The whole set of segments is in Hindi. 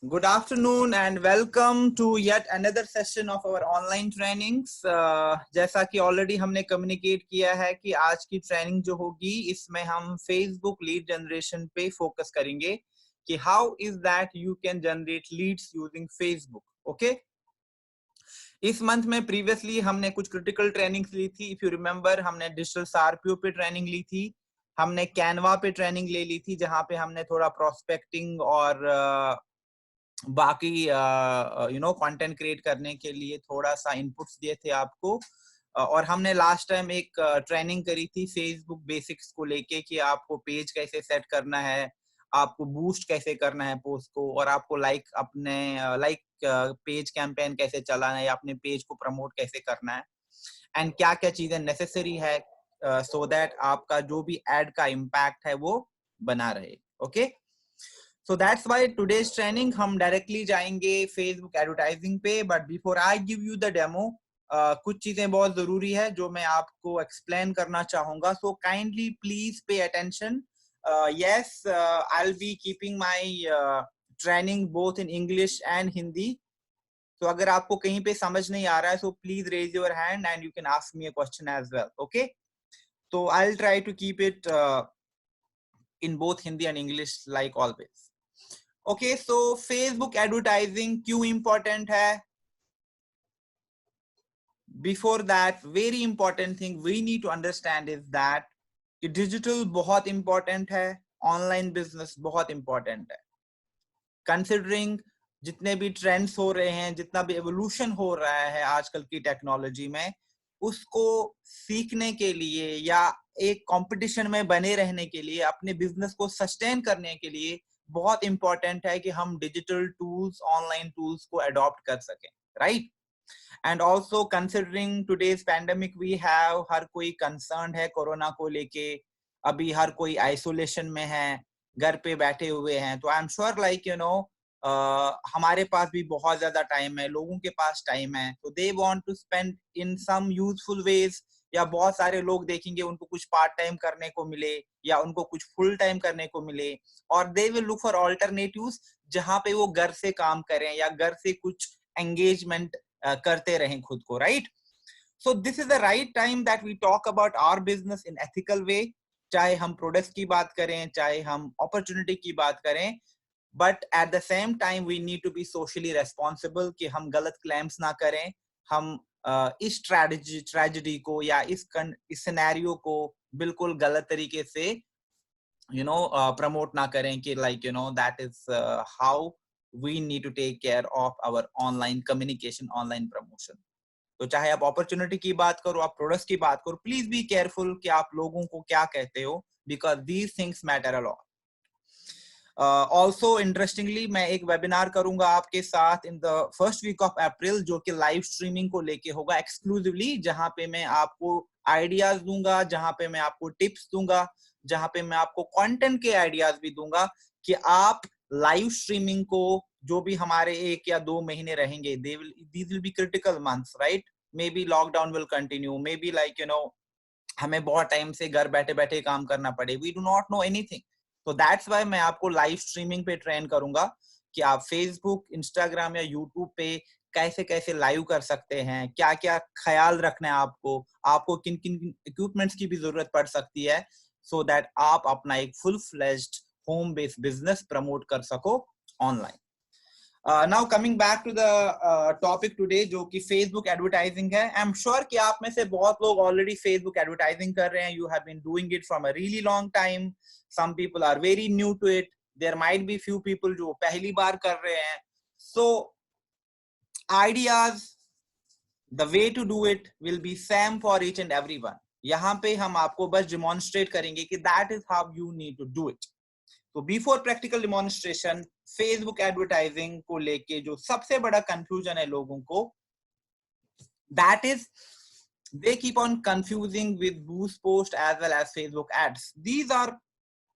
Good afternoon and welcome to yet another session of our online trainings. जैसा कि ऑलरेडी हमने कम्युनिकेट किया है कि आज की ट्रेनिंग जो होगी इसमें हम फेसबुक लीड जनरेशन पे फोकस करेंगे कि how is that you can generate Leeds using Facebook. Okay, इस मंथ में प्रीवियसली हमने कुछ क्रिटिकल ट्रेनिंग्स ली थी. इफ यू रिमेंबर, हमने डिजिटल सार्पियो पे ट्रेनिंग ली थी, हमने कैनवा पे ट्रेनिंग ले ली थी जहां पे हमने थोड़ा प्रोस्पेक्टिंग और बाकी कंटेंट क्रिएट करने के लिए थोड़ा सा इनपुट्स दिए थे आपको. और हमने लास्ट टाइम एक ट्रेनिंग करी थी फेसबुक बेसिक्स को लेके कि आपको पेज कैसे सेट करना है, आपको बूस्ट कैसे करना है पोस्ट को, और आपको लाइक पेज कैंपेन कैसे चलाना है या अपने पेज को प्रमोट कैसे करना है, एंड क्या क्या चीजें नेसेसरी है सो दैट आपका जो भी एड का इम्पैक्ट है वो बना रहे. Okay, so that's why today's training हम directly जाएंगे Facebook advertising पे. but before I give you the demo, कुछ चीजें बहुत जरूरी है जो मैं आपको explain करना चाहूंगा. so kindly please pay attention. Yes, I'll be keeping my training both in English and Hindi. so अगर आपको कहीं पे समझ नहीं आ रहा है so please raise your hand and you can ask me a question as well. okay, so I'll try to keep it in both Hindi and English like always. Okay, so Facebook advertising क्यों इंपॉर्टेंट है? Before that, very important thing we need to understand is that कि डिजिटल बहुत इंपॉर्टेंट है, ऑनलाइन बिजनेस बहुत इंपॉर्टेंट है. कंसिडरिंग जितने भी ट्रेंड्स हो रहे हैं, जितना भी एवोल्यूशन हो रहा है आजकल की टेक्नोलॉजी में, उसको सीखने के लिए या एक कंपटीशन में बने रहने के लिए, अपने बिजनेस को सस्टेन करने के लिए बहुत इंपॉर्टेंट है कि हम डिजिटल टूल्स, ऑनलाइन टूल्स को अडॉप्ट कर सकें, right? And also considering today's pandemic, we have, हर कोई कंसर्न है कोरोना को लेके. अभी हर कोई आइसोलेशन में है, घर पे बैठे हुए हैं. तो आई एम श्योर लाइक हमारे पास भी बहुत ज्यादा टाइम है, लोगों के पास टाइम है, तो they want to spend in some useful ways. या बहुत सारे लोग देखेंगे उनको कुछ पार्ट टाइम करने को मिले या उनको कुछ फुल टाइम करने को मिले, और they will look for alternatives जहां पे वो घर से काम करें या घर से कुछ एंगेजमेंट करते रहें खुद को, right? So this is the right time that we talk about our business in ethical way. चाहे हम प्रोडक्ट्स की बात करें, चाहे हम अपॉर्चुनिटी की बात करें, but at the same time we need to be socially responsible कि हम गलत क्लेम्स ना करें. हम इस ट्रेजेडी को या इस सिनेरियो को बिल्कुल गलत तरीके से प्रमोट ना करें कि that is how we need to take care of our online communication, online promotion. तो चाहे आप अपॉर्चुनिटी की बात करो, आप प्रोडक्ट्स की बात करो, प्लीज बी केयरफुल कि आप लोगों को क्या कहते हो, because these things matter a lot. Also interestingly, मैं एक वेबिनार करूंगा आपके साथ in the first week of April, जो कि लाइव स्ट्रीमिंग को लेके होगा एक्सक्लूसिवली, जहां पे मैं आपको आइडियाज दूंगा, जहां पे मैं आपको टिप्स दूंगा, जहां पे मैं आपको कंटेंट के आइडियाज भी दूंगा कि आप लाइव स्ट्रीमिंग को, जो भी हमारे 1 या 2 महीने रहेंगे, these will be critical months, right? Maybe lockdown will continue, maybe हमें बहुत टाइम से घर बैठे बैठे काम करना पड़े, we do not know anything. तो दैट्स वाई मैं आपको लाइव स्ट्रीमिंग पे ट्रेन करूंगा कि आप फेसबुक, इंस्टाग्राम या यूट्यूब पे कैसे कैसे लाइव कर सकते हैं, क्या क्या ख्याल रखना है आपको किन किन इक्विपमेंट्स की भी जरूरत पड़ सकती है, सो दैट आप अपना एक full fledged home based business promote कर सको online. Now coming back to the topic today, जो कि फेसबुक एडवर्टाइजिंग है. आई एम श्योर कि आप में से बहुत लोग ऑलरेडी फेसबुक एडवर्टाइजिंग कर रहे हैं. You have been doing it from a really long time. Some people are very new to it. There might be few people जो पहली बार कर रहे हैं. So ideas, the way to do it will be same for each and every one. यहाँ पे हम आपको बस डिमॉन्स्ट्रेट करेंगे कि that is how you need to do it. तो before practical demonstration, Facebook advertising को लेके जो सबसे बड़ा कंफ्यूजन है लोगों को, that is they keep on confusing with boost post as well as Facebook ads. These are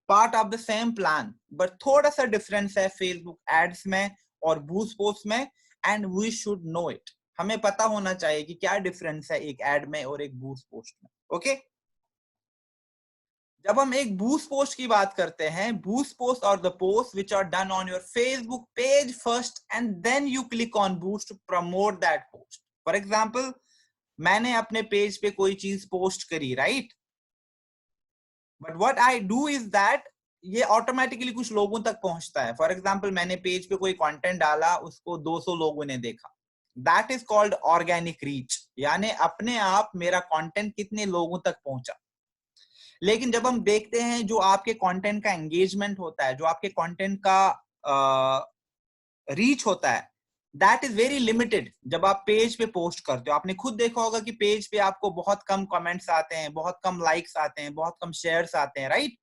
part of the same plan, but थोड़ा सा difference है Facebook ads में और boost post में, and we should know it. हमें पता होना चाहिए कि क्या difference है एक ad में और एक boost post में. Okay? जब हम एक बूस्ट पोस्ट की बात करते हैं, बूस्ट पोस्ट और the post which are done on your Facebook page first and then you click on boost to promote that post. For example, मैंने अपने पेज पे कोई चीज पोस्ट करी, right, but what I do is that ये ऑटोमेटिकली कुछ लोगों तक पहुंचता है. फॉर एग्जाम्पल, मैंने पेज पे कोई कंटेंट डाला, उसको 200 लोगों ने देखा. That is called organic reach, यानी अपने आप मेरा कंटेंट कितने लोगों तक पहुंचा. लेकिन जब हम देखते हैं जो आपके कंटेंट का एंगेजमेंट होता है, जो आपके कंटेंट का रीच होता है, दैट इज वेरी लिमिटेड. जब आप पेज पे पोस्ट करते हो, आपने खुद देखा होगा कि पेज पे आपको बहुत कम कमेंट्स आते हैं, बहुत कम लाइक्स आते हैं, बहुत कम शेयर्स आते हैं, राइट.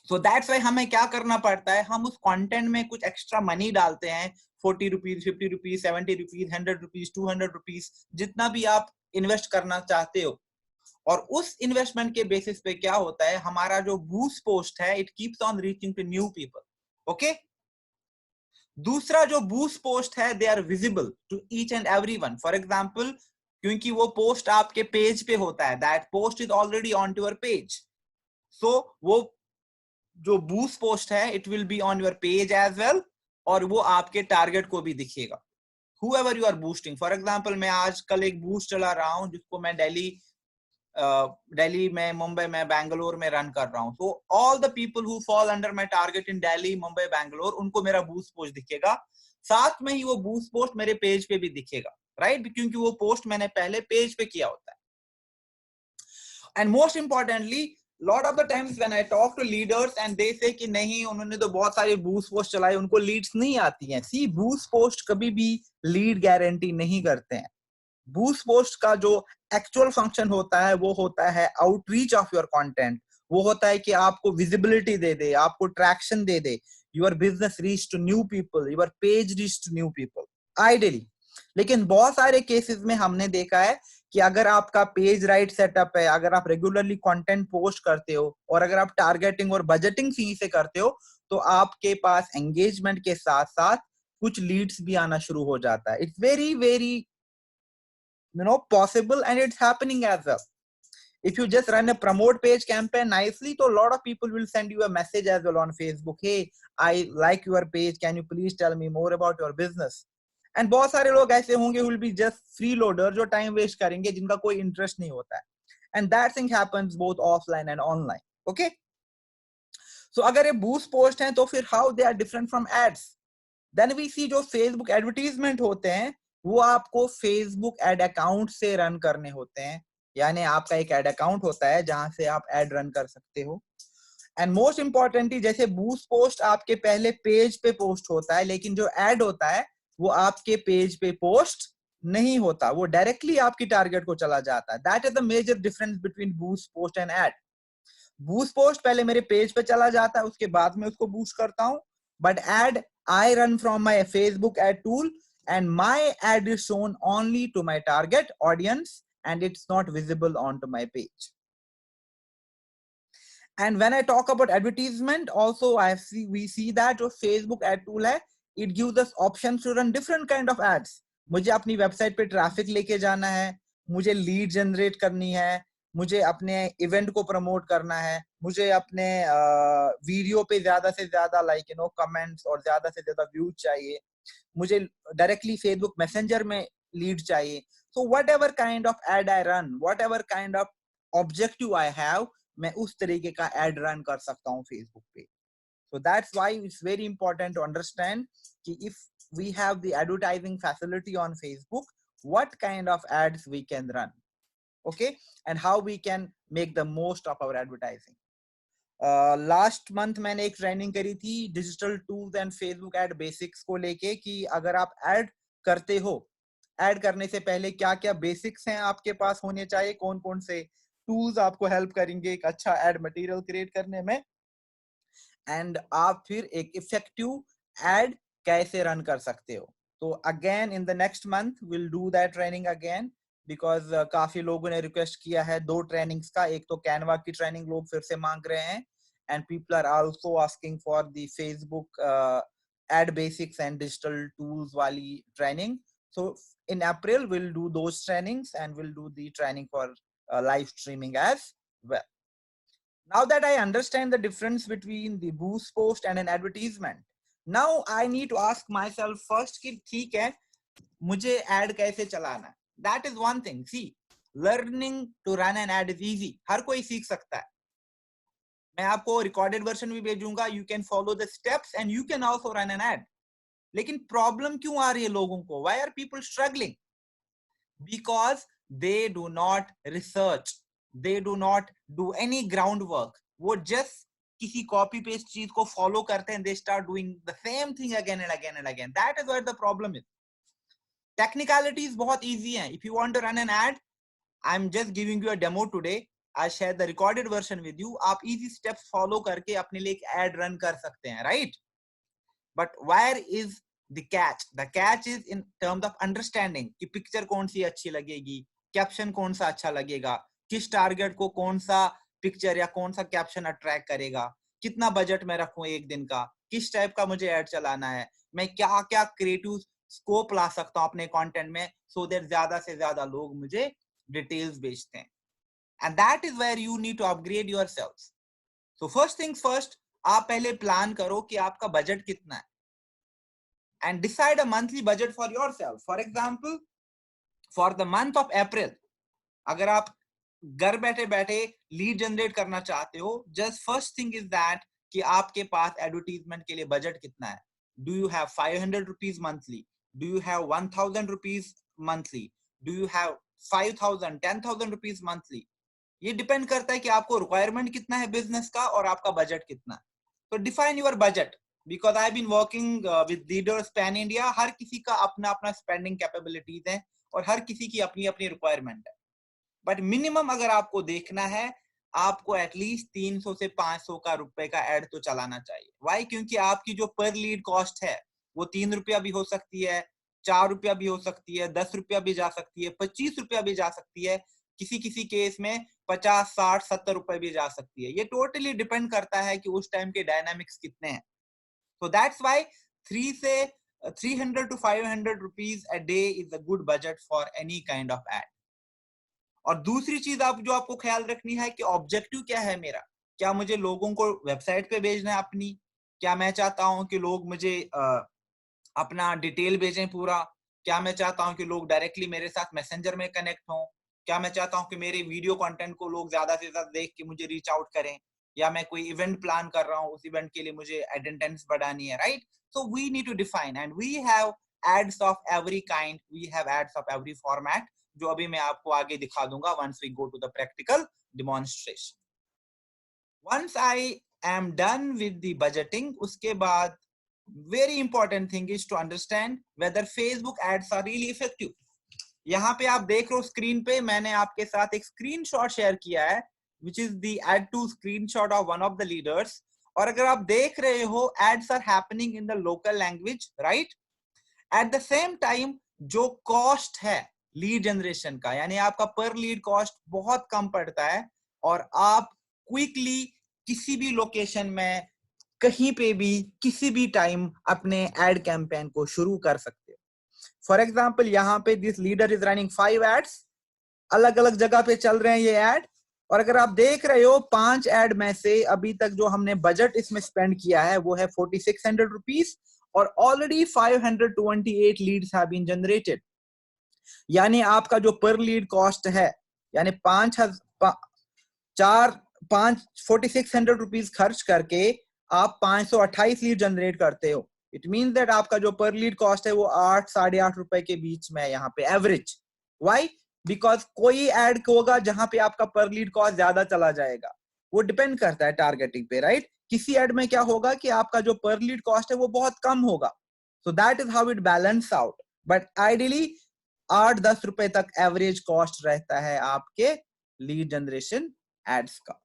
सो दैट्स वाई हमें क्या करना पड़ता है, हम उस कंटेंट में कुछ एक्स्ट्रा मनी डालते हैं. 40 rupees, 50 rupees, 70 rupees, 100 rupees, 200 rupees, जितना भी आप इन्वेस्ट करना चाहते हो. और उस इन्वेस्टमेंट के बेसिस पे क्या होता है, हमारा जो बूस्ट पोस्ट है, it keeps on reaching to new people. Okay. दूसरा जो बूस्ट पोस्ट है, they are visible to each and everyone. For example, क्योंकि वो पोस्ट आपके पेज पे होता है, that post is already on to your page. So वो जो बूस्ट पोस्ट है, it will be on your page as well, और वो आपके टारगेट को भी दिखेगा. whoever you are boosting. For example, मैं आजकल एक बूस्ट चला रहा हूं जिसको मैं दिल्ली में, मुंबई में, बैंगलोर में रन कर रहा हूं. तो all the people who fall under my target in Delhi, Mumbai, Bangalore, उनको मेरा बूस्ट पोस्ट दिखेगा. साथ में ही वो बूस्ट पोस्ट मेरे पेज पे भी दिखेगा, राइट, क्योंकि वो पोस्ट मैंने पहले पेज पे किया होता है. And most importantly, lot of the times when I talk to leaders and they say कि नहीं, उन्होंने तो बहुत सारे बूस्ट पोस्ट चलाए, उनको लीड्स नहीं आती हैं. सी, बूस्ट पोस्ट कभी भी लीड गारंटी नहीं करते हैं. बूस्ट पोस्ट का जो एक्चुअल फंक्शन होता है, वो होता है आउटरीच ऑफ योर कंटेंट. वो होता है कि आपको विजिबिलिटी दे दे, आपको ट्रैक्शन दे दे. Your business reach to new people, your page reach to new people, ideally. लेकिन बहुत सारे केसेस में हमने देखा है कि अगर आपका पेज राइट सेटअप है, अगर आप रेगुलरली कंटेंट पोस्ट करते हो, और अगर आप टारगेटिंग और बजटिंग सही से करते हो, तो आपके पास एंगेजमेंट के साथ साथ कुछ लीड्स भी आना शुरू हो जाता है. It's very very possible, and it's happening as well. If you just run a promote page campaign nicely, so a lot of people will send you a message as well on Facebook. Hey, I like your page, can you please tell me more about your business. And बहुत सारे लोग ऐसे होंगे who will be just freeloader, जो time waste करेंगे, जिनका कोई interest नहीं होता है. And that thing happens both offline and online. Okay. So अगर ये boost post हैं, तो फिर how they are different from ads. Then we see जो Facebook advertisement होते हैं, वो आपको Facebook एड अकाउंट से रन करने होते हैं. यानी आपका एक एड अकाउंट होता है जहां से आप एड रन कर सकते हो. एंड मोस्ट इंपॉर्टेंटली, जैसे बूस्ट पोस्ट आपके पहले पेज पे पोस्ट होता है, लेकिन जो एड होता है वो आपके पेज पे पोस्ट नहीं होता, वो डायरेक्टली आपकी टारगेट को चला जाता है. That is the major difference between boost post and ad. Boost post पहले मेरे पेज पे चला जाता है, उसके बाद में उसको बूस्ट करता हूं. But ad, I run from my Facebook ad tool, and my ad is shown only to my target audience, and it's not visible onto my page. And when I talk about advertisement, also we see that जो Facebook ad tool है, it gives us options to run different kind of ads. मुझे अपनी वेबसाइट पे ट्रैफिक लेके जाना है, मुझे लीड जनरेट करनी है, मुझे अपने इवेंट को प्रमोट करना है, मुझे अपने वीडियो पे ज्यादा से ज्यादा कमेंट्स और ज्यादा से ज्यादा व्यूज चाहिए, मुझे डायरेक्टली फेसबुक मैसेंजर में लीड चाहिए. So whatever kind of ad I run, whatever kind of objective I have, मैं उस तरीके का एड रन कर सकता हूँ फेसबुक पे. So that's why it's very important to understand कि if we have the advertising facility on Facebook, what kind of ads we can run, okay, and how we can make the most of our advertising. Last month मैंने एक ट्रेनिंग करी थी digital tools and Facebook ad basics को लेके, कि अगर आप एड करते हो, एड करने से पहले क्या क्या बेसिक्स हैं आपके पास होने चाहिए, कौन कौन से टूल्स आपको हेल्प करेंगे एक अच्छा एड मटेरियल क्रिएट करने में, एंड आप फिर एक इफेक्टिव एड कैसे रन कर सकते हो. तो again in the next month will do that training again, because काफी लोगों ने रिक्वेस्ट किया है 2 ट्रेनिंग्स का. एक तो कैनवा की ट्रेनिंग लोग फिर से मांग रहे हैं, and people are also asking for the Facebook ad basics and digital tools वाली training. So in April we'll do those trainings, and we'll do the training for live streaming as well. Now that I understand the difference between the boost post and an advertisement, now I need to ask myself first कि ठीक है मुझे ad कैसे चलाना है. That is one thing. See, learning to run an ad is easy. हर कोई सीख सकता है. मैं आपको रिकॉर्डेड वर्जन भी भेजूंगा. You can follow the steps and you can also run an ad. लेकिन प्रॉब्लम क्यों आ रही है लोगों को? Why are people struggling? Because they do not research. They do not do any groundwork. वो just किसी copy paste चीज को follow करते हैं. They start doing the same thing again and again and again. That is where the problem is. Technicalities बहुत easy हैं. If you want to run an ad, I'm just giving you a demo today. I share the recorded version with you. आप easy steps follow करके अपने लिए एक ad run कर सकते हैं, right? But where is the catch? The catch is in terms of understanding कि picture कौन सी अच्छी लगेगी, caption कौन सा अच्छा लगेगा, किस target को कौन सा picture या कौन सा caption attract करेगा, कितना budget मैं रखूं एक दिन का, किस type का मुझे ad चलाना है, मैं क्या क्या creative scope ला सकता हूं अपने content में, so that ज्यादा से ज्यादा लोग मुझे details भेजते हैं. And that is where you need to upgrade yourselves. So first things first, आप पहले plan करो कि आपका budget कितना है. And decide a monthly budget for yourself. For example, for the month of April, अगर आप घर बैठे बैठे लीड जनरेट करना चाहते हो, just first thing is that कि आपके पास एडवर्टीजमेंट के लिए बजट कितना है. Do you have 500 rupees monthly? Do you have 1000 rupees monthly? Do you have 5000, 10,000 rupees monthly? ये डिपेंड करता है कि आपको रिक्वायरमेंट कितना है बिजनेस का और आपका बजट कितना है. तो define your budget. Because I've been working with leaders pan India, हर किसी का अपना अपना स्पेंडिंग कैपेबिलिटीज है और हर किसी की अपनी अपनी रिक्वायरमेंट है. बट मिनिमम अगर आपको देखना है, आपको एटलीस्ट 300 से 500 का रुपए का एड तो चलाना चाहिए. वाई? क्योंकि आपकी जो पर लीड कॉस्ट है वो 3 रुपया भी हो सकती है, 4 रुपया भी हो सकती है, 10 रुपया भी जा सकती है, 25 रुपया भी जा सकती है, किसी किसी केस में 50, 60, 70 रुपए भी जा सकती है. ये टोटली डिपेंड करता है कि उस टाइम के डायनामिक्स कितने हैं. So that's why 300 to 500 rupees a day is a good budget for any kind of ad. और दूसरी चीज आप जो आपको ख्याल रखनी है कि ऑब्जेक्टिव क्या है मेरा. क्या मुझे लोगों को वेबसाइट पे भेजना है अपनी? क्या मैं चाहता हूं कि लोग मुझे अपना डिटेल भेजें पूरा? क्या मैं चाहता हूं कि लोग डायरेक्टली मेरे साथ मैसेंजर में कनेक्ट हों? क्या मैं चाहता हूं कि मेरे वीडियो कंटेंट को लोग ज्यादा से ज्यादा देख के मुझे रीच आउट करें? या मैं कोई इवेंट प्लान कर रहा हूं, उस इवेंट के लिए मुझे अटेंडेंस बढ़ानी है, right? So we need to define and we have ads of every kind, we have ads of every format, जो अभी मैं आपको आगे दिखा दूंगा once we go to the practical demonstration. Once I am done with the budgeting, उसके बाद very important thing is to understand whether Facebook ads are really effective. यहाँ पे आप देख रहे हो स्क्रीन पे, मैंने आपके साथ एक स्क्रीनशॉट शेयर किया है which is the add to screenshot of one of the leaders. और अगर आप देख रहे हो ads are happening in the local language, right? At the same time जो कॉस्ट है लीड जनरेशन का, यानी आपका पर लीड कॉस्ट बहुत कम पड़ता है और आप क्विकली किसी भी लोकेशन में कहीं पे भी किसी भी टाइम अपने एड कैंपेन को शुरू कर सकते हो. फॉर एग्जाम्पल यहाँ पे this leader is running 5 ads, अलग अलग जगह पे चल रहे हैं ये एड. और अगर आप देख रहे हो 5 एड में से अभी तक जो हमने बजट इसमें स्पेंड किया है वो है 4600 रुपीज और already 528 leads have been generated. यानी आपका जो पर लीड कॉस्ट है, यानी 4600 रुपीज खर्च करके आप 528 लीड जनरेट करते हो. इट मीन्स दैट आपका जो पर लीड कॉस्ट है वो 8 साढ़े 8 रुपए के बीच में यहाँ पे एवरेज. वाई? बिकॉज कोई एड होगा जहां पे आपका पर लीड कॉस्ट ज्यादा चला जाएगा, वो डिपेंड करता है टारगेटिंग पे, राइट? किसी एड में क्या होगा कि आपका जो पर लीड कॉस्ट है वो बहुत कम होगा. So that is how it balance out. But ideally 8-10 रुपए तक एवरेज कॉस्ट रहता है आपके लीड जनरेशन एड्स का.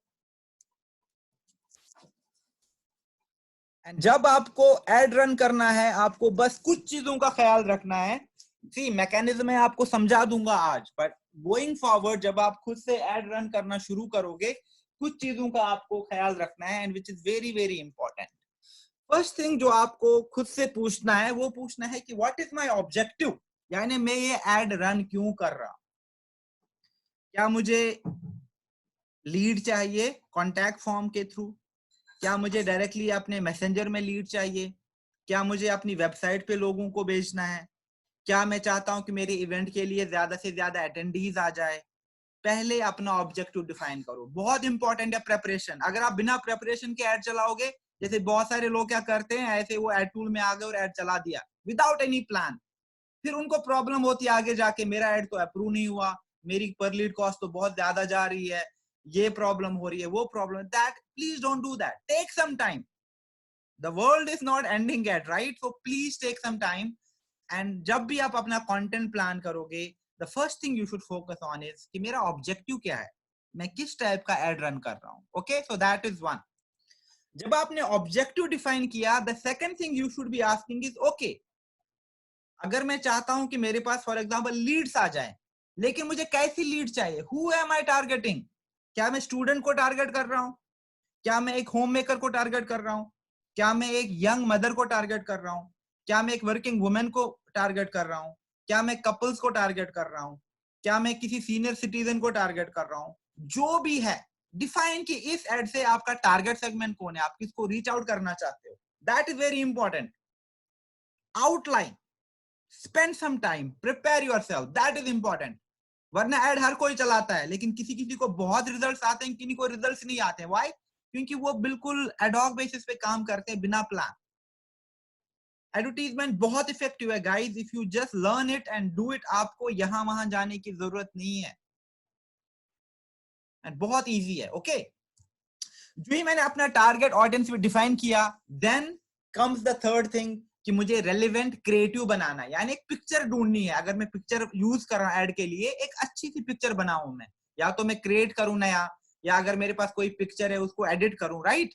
एंड जब आपको एड रन करना है, आपको बस कुछ चीजों का ख्याल रखना है. सी मैकेनिज्म मैं आपको समझा दूंगा आज, बट गोइंग फॉरवर्ड जब आप खुद से एड रन करना शुरू करोगे, कुछ चीजों का आपको ख्याल रखना है and which is very very important. First thing जो आपको खुद से पूछना है वो पूछना है कि व्हाट इज माय ऑब्जेक्टिव, यानी मैं ये एड रन क्यों कर रहा हूं. क्या मुझे लीड चाहिए कॉन्टैक्ट फॉर्म के थ्रू, क्या मुझे डायरेक्टली अपने मैसेंजर में लीड चाहिए, क्या मुझे अपनी वेबसाइट पे लोगों को भेजना है, क्या मैं चाहता हूं कि मेरे इवेंट के लिए ज्यादा से ज्यादा अटेंडीज आ जाए। पहले अपना ऑब्जेक्टिव डिफाइन करो, बहुत इंपॉर्टेंट है प्रेपरेशन। अगर आप बिना प्रेपरेशन के ऐड चलाओगे, जैसे बहुत सारे लोग क्या करते हैं, ऐसे वो ऐड टूल में आ गए और ऐड चला दिया विदाउट एनी प्लान, फिर उनको प्रॉब्लम होती है आगे जाके, मेरा ऐड तो अप्रूव नहीं हुआ, मेरी पर लीड कॉस्ट तो बहुत ज्यादा जा रही है, ये प्रॉब्लम हो रही है, वो problem. That please don't do that, take some time, the world is not ending at, right? So please take some time. And जब भी आप अपना कंटेंट प्लान करोगे, the first thing you should focus on is कि मेरा ऑब्जेक्टिव क्या है, मैं किस टाइप का एड रन कर रहा हूं। Okay, so that is one. जब आपने ऑब्जेक्टिव डिफाइन किया, the second thing you should be asking is okay, अगर मैं चाहता हूं कि मेरे पास फॉर एग्जांपल लीड्स आ जाए, लेकिन मुझे कैसी लीड चाहिए, हु एम आई टारगेटिंग? क्या मैं स्टूडेंट को टारगेट कर रहा हूं? क्या मैं एक होम मेकर को टारगेट कर रहा हूं? क्या मैं एक यंग मदर को टारगेट कर रहा हूं? क्या मैं एक वर्किंग वुमेन को टारगेट कर रहा हूं? क्या मैं कपल्स को टारगेट कर रहा हूं? क्या मैं किसी सीनियर सिटीजन को टारगेट कर रहा हूं? जो भी है, डिफाइन कि इस एड से आपका टारगेट सेगमेंट कौन है, आप किसको रीच आउट करना चाहते हो। That is very important. Outline, spend some time, prepare yourself, that is important. वरना ऐड हर कोई चलाता है, लेकिन किसी किसी को बहुत रिजल्ट्स आते हैं, किसी को रिजल्ट्स नहीं आते हैं। व्हाई? क्योंकि वो बिल्कुल एडॉक बेसिस पे काम करते हैं, बिना प्लान। एडवर्टीजमेंट बहुत इफेक्टिव है guys, if you just learn it and do it, आपको यहां वहां जाने की जरूरत नहीं है, एंड बहुत इजी है। ओके, जो ही मैंने अपना टारगेट ऑडियंस भी डिफाइन किया, then comes the third thing कि मुझे रेलिवेंट क्रिएटिव बनाना है, यानी एक पिक्चर ढूंढनी है। अगर मैं पिक्चर यूज कर रहा हूं एड के लिए, एक अच्छी सी पिक्चर बनाऊं मैं, या तो मैं क्रिएट करूं नया, या अगर मेरे पास कोई पिक्चर है उसको एडिट करूं, राइट?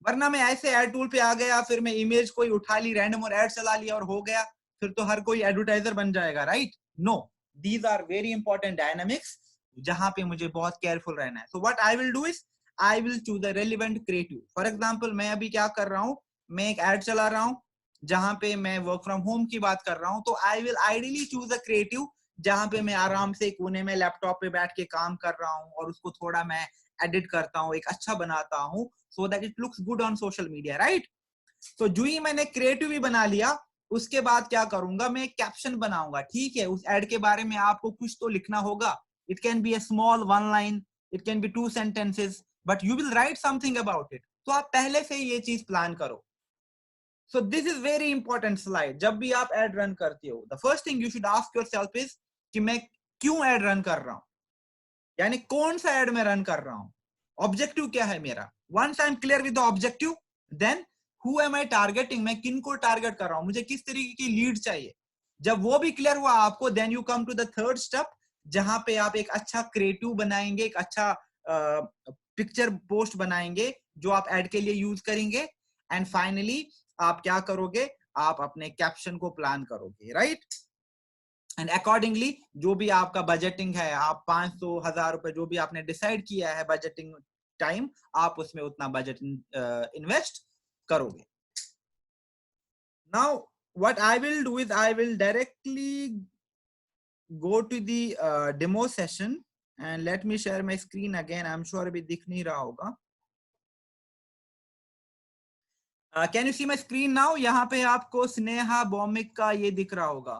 वरना मैं ऐसे एड टूल पे आ गया, फिर मैं इमेज कोई उठा ली रैंडम और एड चला लिया और हो गया, फिर तो हर कोई एडवर्टाइजर बन जाएगा, right? No, these are very important dynamics, जहां पे मुझे बहुत केयरफुल रहना है। So what I will do is I will choose the relevant creative. For example, मैं अभी क्या कर रहा हूं, मैं एक एड चला रहा हूं जहां पे मैं वर्क फ्रॉम होम की बात कर रहा हूं, तो I will ideally choose a creative जहां पे मैं आराम से कोने में लैपटॉप पे बैठ के काम कर रहा हूं और उसको थोड़ा मैं एडिट करता हूं, एक अच्छा बनाता हूं, so that it looks good on social media, right? तो जो ही मैंने क्रिएटिव भी बना लिया, उसके बाद क्या करूंगा, मैं कैप्शन बनाऊंगा। ठीक है, उस एड के बारे में आपको कुछ तो लिखना होगा। It can be a small one line, it can be 2 sentences, but you will write something about it. तो आप पहले से ये चीज प्लान करो। सो this is very important slide. जब भी आप एड रन करते हो, the first thing you should ask yourself is कि मैं क्यों एड रन कर रहा हूं, यानी कौन सा एड में रन कर रहा हूं, ऑब्जेक्टिव क्या है मेरा। Once I am clear with the objective, then who am I targeting, मैं किन को टारगेट कर रहा हूं, मुझे किस तरीके की लीड चाहिए। जब वो भी क्लियर हुआ आपको, then you come to the third step, जहां पे आप एक अच्छा क्रिएटिव बनाएंगे, एक अच्छा पिक्चर पोस्ट बनाएंगे जो आप एड के लिए यूज करेंगे, एंड फाइनली आप क्या करोगे, आप अपने कैप्शन को प्लान करोगे, राइट? एंड अकॉर्डिंगली जो भी आपका बजटिंग है, आप 500,000 रुपए जो भी आपने डिसाइड किया है बजटिंग टाइम, आप उसमें उतना बजट इन्वेस्ट करोगे। Now what I will do is I will directly go to the demo session, and let me share my screen again. I'm sure अभी दिख नहीं रहा होगा. Can you see my screen now? यहाँ पे आपको स्नेहा बॉमिक का ये दिख रहा होगा,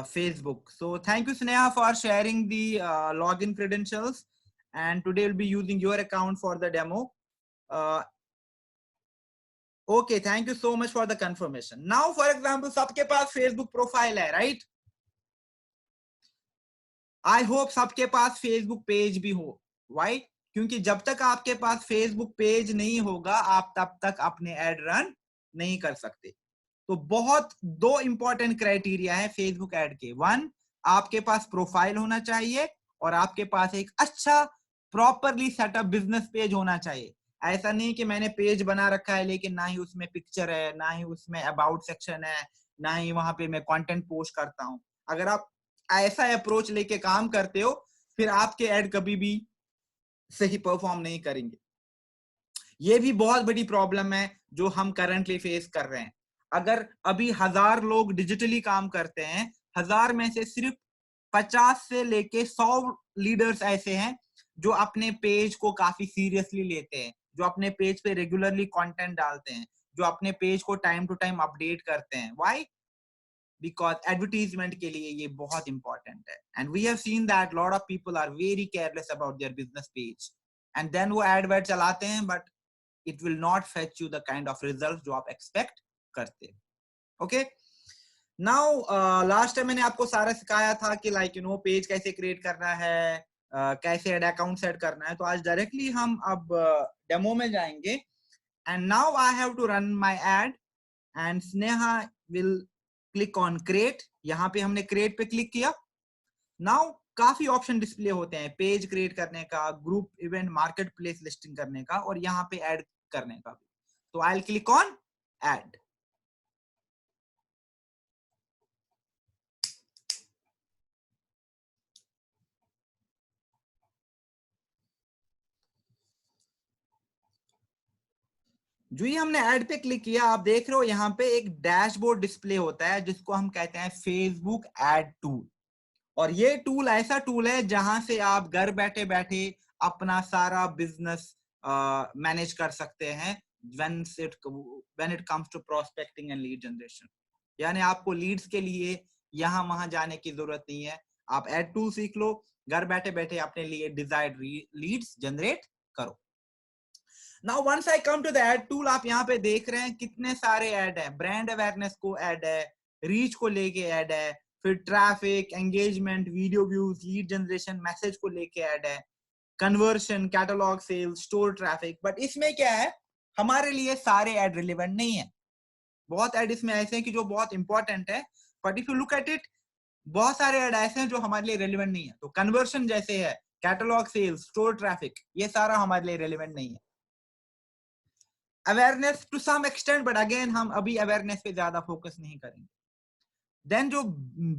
Facebook. So thank you Sneha for sharing the login credentials, and today we'll be using your account for the demo. Okay, thank you so much for the confirmation. Now for example, सबके पास Facebook profile है, right? आई होप सबके पास फेसबुक पेज भी हो। वाई? क्योंकि जब तक आपके पास फेसबुक पेज नहीं होगा, आप तब तक अपने एड रन नहीं कर सकते। तो बहुत दो इंपॉर्टेंट क्राइटेरिया है फेसबुक एड के। वन, आपके पास प्रोफाइल होना चाहिए, और आपके पास एक अच्छा प्रॉपरली सेटअप बिजनेस पेज होना चाहिए। ऐसा नहीं कि मैंने पेज बना रखा है लेकिन ना ही उसमें पिक्चर है, ना ही उसमें अबाउट सेक्शन है, ना ही वहां पे मैं कंटेंट पोस्ट करता हूं। अगर आप ऐसा अप्रोच लेके काम करते हो, फिर आपके ऐड कभी भी सही परफॉर्म नहीं करेंगे। ये भी बहुत बड़ी प्रॉब्लम है जो हम करंटली फेस कर रहे हैं। अगर अभी 1000 लोग डिजिटली काम करते हैं, 1000 में से सिर्फ 50 से लेके 100 लीडर्स ऐसे हैं जो अपने पेज को काफी सीरियसली लेते हैं, जो अपने पेज पे रेगुलरली कंटेंट डालते हैं, जो अपने पेज को टाइम टू टाइम अपडेट करते हैं। व्हाई? बिकॉज एडवर्टीजमेंट के लिए ये बहुत इंपॉर्टेंट है। And we have seen that lot of people are very careless about their business page, and then वो एड चलाते हैं, but it will not fetch you the kind of result जो आप एक्सपेक्ट करते हैं। ओके, नाउ लास्ट टाइम मैंने आपको सारा सिखाया था कि लाइक पेज कैसे क्रिएट करना है, कैसे एड अकाउंट सेट करना है। तो आज डायरेक्टली हम अब डेमो में जाएंगे। And now I have to run my ad and Sneha will click on create. यहाँ पे हमने क्रिएट पे क्लिक किया। नाउ काफी ऑप्शन डिस्प्ले होते हैं, पेज क्रिएट करने का, group event, market place listing करने का, और यहाँ पे ऐड करने का भी। तो आई विल क्लिक ऑन ऐड। जो ही हमने ऐड पे क्लिक किया, आप देख रहे हो यहाँ पे एक डैशबोर्ड डिस्प्ले होता है जिसको हम कहते हैं फेसबुक एड टूल। और ये टूल ऐसा टूल है जहां से आप घर बैठे बैठे अपना सारा बिजनेस मैनेज कर सकते हैं when it comes to prospecting and lead generation। यानी आपको लीड्स के लिए यहाँ वहां जाने की जरूरत नहीं है। आप एड टूल सीख लो, घर बैठे बैठे अपने लिए डिजायर्ड लीड्स जनरेट करो। Now once I come to the ad tool, आप यहाँ पे देख रहे हैं कितने सारे ऐड है। ब्रांड अवेयरनेस को ऐड है, रीच को लेके ऐड है, फिर traffic, engagement, video views, lead generation, message को लेके ऐड है, conversion, catalogue sales, store traffic. But इसमें क्या है, हमारे लिए सारे ऐड रिलेवेंट नहीं है। बहुत ऐड इसमें ऐसे हैं कि जो बहुत इंपॉर्टेंट है, but if you look at it, बहुत सारे ऐड ऐसे हैं जो हमारे लिए रेलिवेंट नहीं है। तो कन्वर्शन जैसे है, कैटलॉग सेल्स, स्टोर ट्रैफिक, ये सारा हमारे लिए रेलिवेंट नहीं है। Awareness to some extent, but again हम अभी अवेयरनेस पे ज्यादा फोकस नहीं करेंगे। देन जो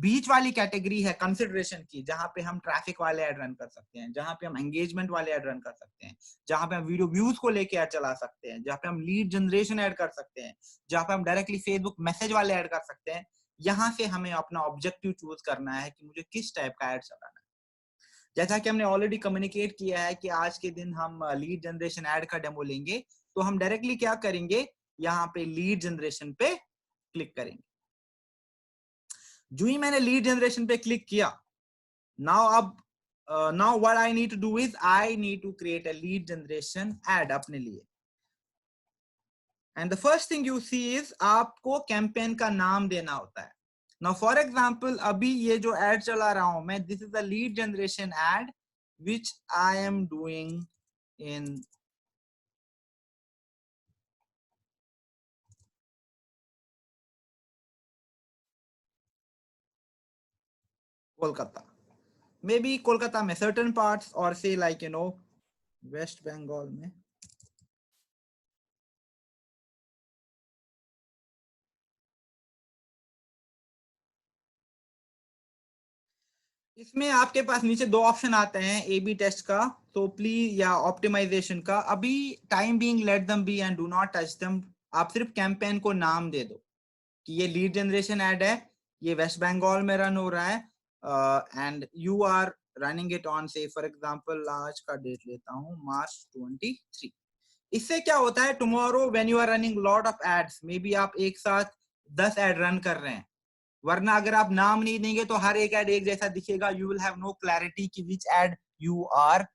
बीच वाली कैटेगरी है कंसिडरेशन की, जहां पे हम ट्रैफिक वाले ऐड रन कर सकते हैं, जहां पे हम एंगेजमेंट वाले ऐड रन कर सकते हैं, जहां पे हम वीडियो व्यूज को लेके ऐड चला सकते हैं, जहां पे हम लीड जनरेशन ऐड कर सकते हैं, जहां पे हम डायरेक्टली फेसबुक मैसेज वाले ऐड कर सकते हैं, यहां से हमें अपना ऑब्जेक्टिव चूज करना है कि मुझे किस टाइप का ऐड चलाना है। जैसा कि हमने ऑलरेडी कम्युनिकेट किया है कि आज के दिन हम लीड जनरेशन ऐड का डेमो लेंगे, तो हम डायरेक्टली क्या करेंगे, यहाँ पे लीड जनरेशन पे क्लिक करेंगे। जो ही मैंने लीड जनरेशन पे क्लिक किया, now what I need to do is I need to create a lead generation ad अपने लिए। and the first thing you see is आपको कैंपेन का नाम देना होता है। now for example, अभी ये जो ad चला रहा हूं मैं, this is a lead generation ad which I am doing in Kolkata, may be Kolkata में certain parts, और say like वेस्ट बंगाल में। इसमें आपके पास नीचे दो ऑप्शन आते हैं, ए बी टेस्ट का तो प्लीज, या ऑप्टिमाइजेशन का। अभी time being let them be and do not touch them. आप सिर्फ कैंपेन को नाम दे दो कि ये लीड जनरेशन ऐड है, ये वेस्ट बंगाल में रन हो रहा है, and you are running it on, say for example आज का डेट लेता हूं, मार्च 23। इससे क्या होता है, tomorrow when you are running lot of ads, maybe आप एक साथ 10 एड रन कर रहे हैं, वरना अगर आप नाम नहीं देंगे तो हर एक ऐड एक जैसा दिखेगा, you will have no clarity कि which ad you are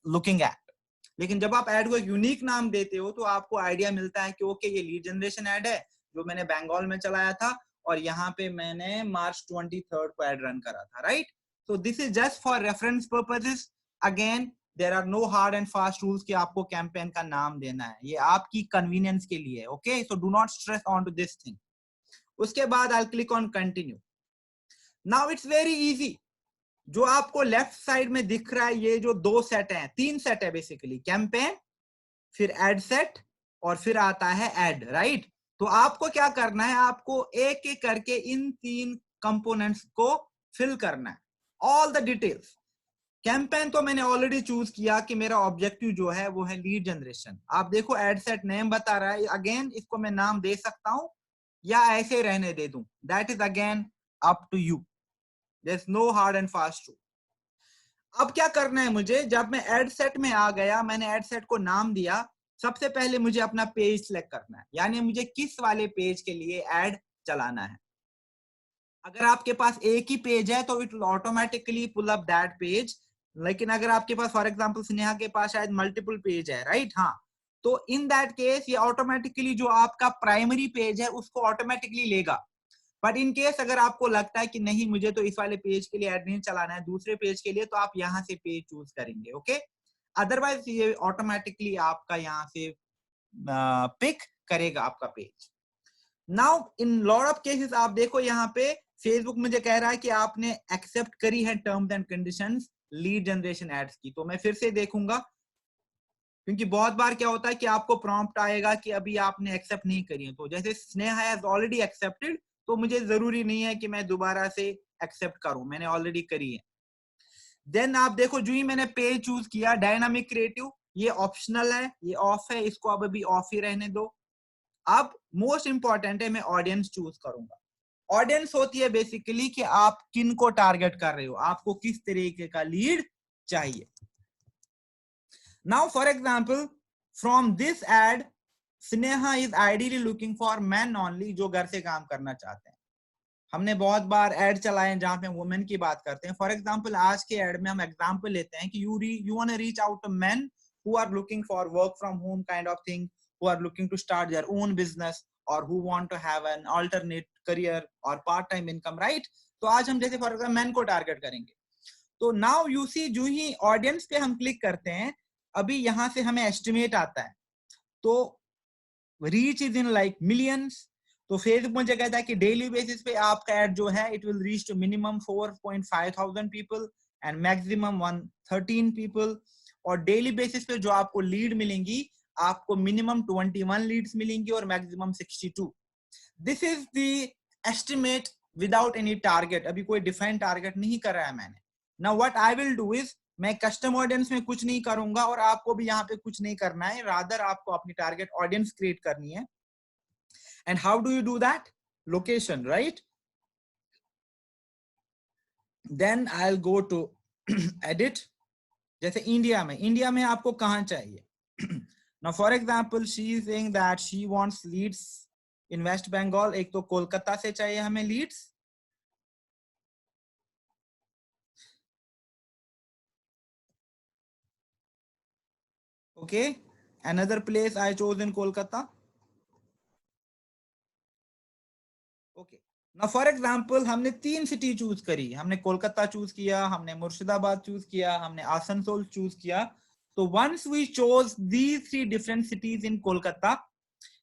looking at. लेकिन जब आप ऐड को एक यूनिक नाम देते हो तो आपको आइडिया मिलता है कि ओके, ये लीड जनरेशन ऐड है जो मैंने बंगाल में चलाया था, और यहाँ पे मैंने मार्च 23 को ऐड रन करा था, right. So this is just for reference purposes. Again there are no hard and fast rules कि आपको कैंपेन का नाम देना है, ये आपकी कन्वीनियंस के लिए, okay. So do not stress on to this thing. उसके बाद I click on continue. Now it's very easy. जो आपको लेफ्ट साइड में दिख रहा है, ये जो दो सेट हैं, तीन सेट है बेसिकली, कैंपेन, फिर एड सेट, और फिर आता है एड, राइट। तो आपको क्या करना है, आपको एक एक करके इन तीन कंपोनेंट्स को फिल करना है, ऑल द डिटेल्स। कैंपेन तो मैंने ऑलरेडी चूज किया कि मेरा ऑब्जेक्टिव जो है वो है लीड जनरेशन। आप देखो एड सेट नेम बता रहा है, अगेन इसको मैं नाम दे सकता हूं या ऐसे रहने दे दूं, that is again up to you, there is no hard and fast rule. अब क्या करना है मुझे, जब मैं एड सेट में आ गया, मैंने एड सेट को नाम दिया, सबसे पहले मुझे अपना पेज सिलेक्ट करना है, यानी मुझे किस वाले पेज के लिए एड चलाना है। अगर आपके पास एक ही पेज है तो it will automatically pull up that page, लेकिन अगर आपके पास फॉर एग्जांपल स्नेहा के पास शायद मल्टीपल पेज है, राइट, हाँ, तो इन दैट केस ये ऑटोमेटिकली जो आपका प्राइमरी पेज है उसको ऑटोमेटिकली लेगा। बट इन केस अगर आपको लगता है कि नहीं मुझे तो इस वाले पेज के लिए ऐड नहीं चलाना है, दूसरे पेज के लिए, तो आप यहाँ से पेज चूज करेंगे, ओके। अदरवाइज ये ऑटोमेटिकली आपका यहाँ से पिक करेगा आपका page. Now in lot of cases आप देखो यहाँ पे फेसबुक मुझे कह रहा है कि आपने एक्सेप्ट करी है terms and conditions lead generation ads की, तो मैं फिर से देखूंगा, क्योंकि बहुत बार क्या होता है कि आपको प्रॉम्प्ट आएगा कि अभी आपने एक्सेप्ट नहीं करी है। तो जैसे स्नेहा हैज ऑलरेडी एक्सेप्टेड, तो मुझे जरूरी नहीं है कि मैं दोबारा से एक्सेप्ट करूं, मैंने ऑलरेडी करी है। देन आप देखो जो ही मैंने पेज चूज किया डायनामिक क्रिएटिव, ये ऑप्शनल है, ये ऑफ है, इसको अब अभी ऑफ ही रहने दो। अब मोस्ट इंपॉर्टेंट है, मैं ऑडियंस चूज करूंगा। ऑडियंस होती है बेसिकली कि आप किन को टारगेट कर रहे हो, आपको किस तरीके का लीड चाहिए। Now for example from this ad Sneha is ideally looking for man only, जो घर से काम करना चाहते हैं। हमने बहुत बार एड चलाए जहां पे वुमेन की बात करते हैं। फॉर एग्जांपल आज के एड में हम एग्जांपल लेते हैं कि you want to reach out to men who are looking for work from home kind of thing, who are looking to start their own business और who want to have an alternate career और पार्ट टाइम इनकम, राइट। तो आज हम जैसे फॉर एग्जांपल मेन को टारगेट करेंगे। तो नाउ यू सी जो ही ऑडियंस पे हम क्लिक करते हैं, अभी यहां से हमें एस्टिमेट आता है, तो reach is in like millions. तो फेसबुक मुझे कहता है कि डेली बेसिस पे आपका एड जो है it will reach to minimum 4.5 thousand people and maximum 113 people. और डेली बेसिस पे जो आपको लीड मिलेंगी, आपको मिनिमम 21 लीड्स मिलेंगी और maximum 62। This is the estimate without any target, अभी कोई डिफाइंड टारगेट नहीं कर रहा है मैंने। Now what I will do is, मैं कस्टम ऑडियंस में कुछ नहीं करूंगा और आपको भी यहाँ पे कुछ नहीं करना है, रादर आपको अपनी टारगेट ऑडियंस क्रिएट करनी है। And how do you do that? Location, right? Then I'll go to edit. जैसे इंडिया में आपको कहां चाहिए? Now for example she is saying that she wants leads in West Bengal, एक तो कोलकाता से चाहिए हमें leads, okay, another place I chose in Kolkata, okay. Now for example हमने 3 सिटी चूज करी, हमने कोलकाता चूज किया, हमने मुर्शिदाबाद चूज किया, हमने आसनसोल चूज किया। तो once we chose these 3 different cities in Kolkata,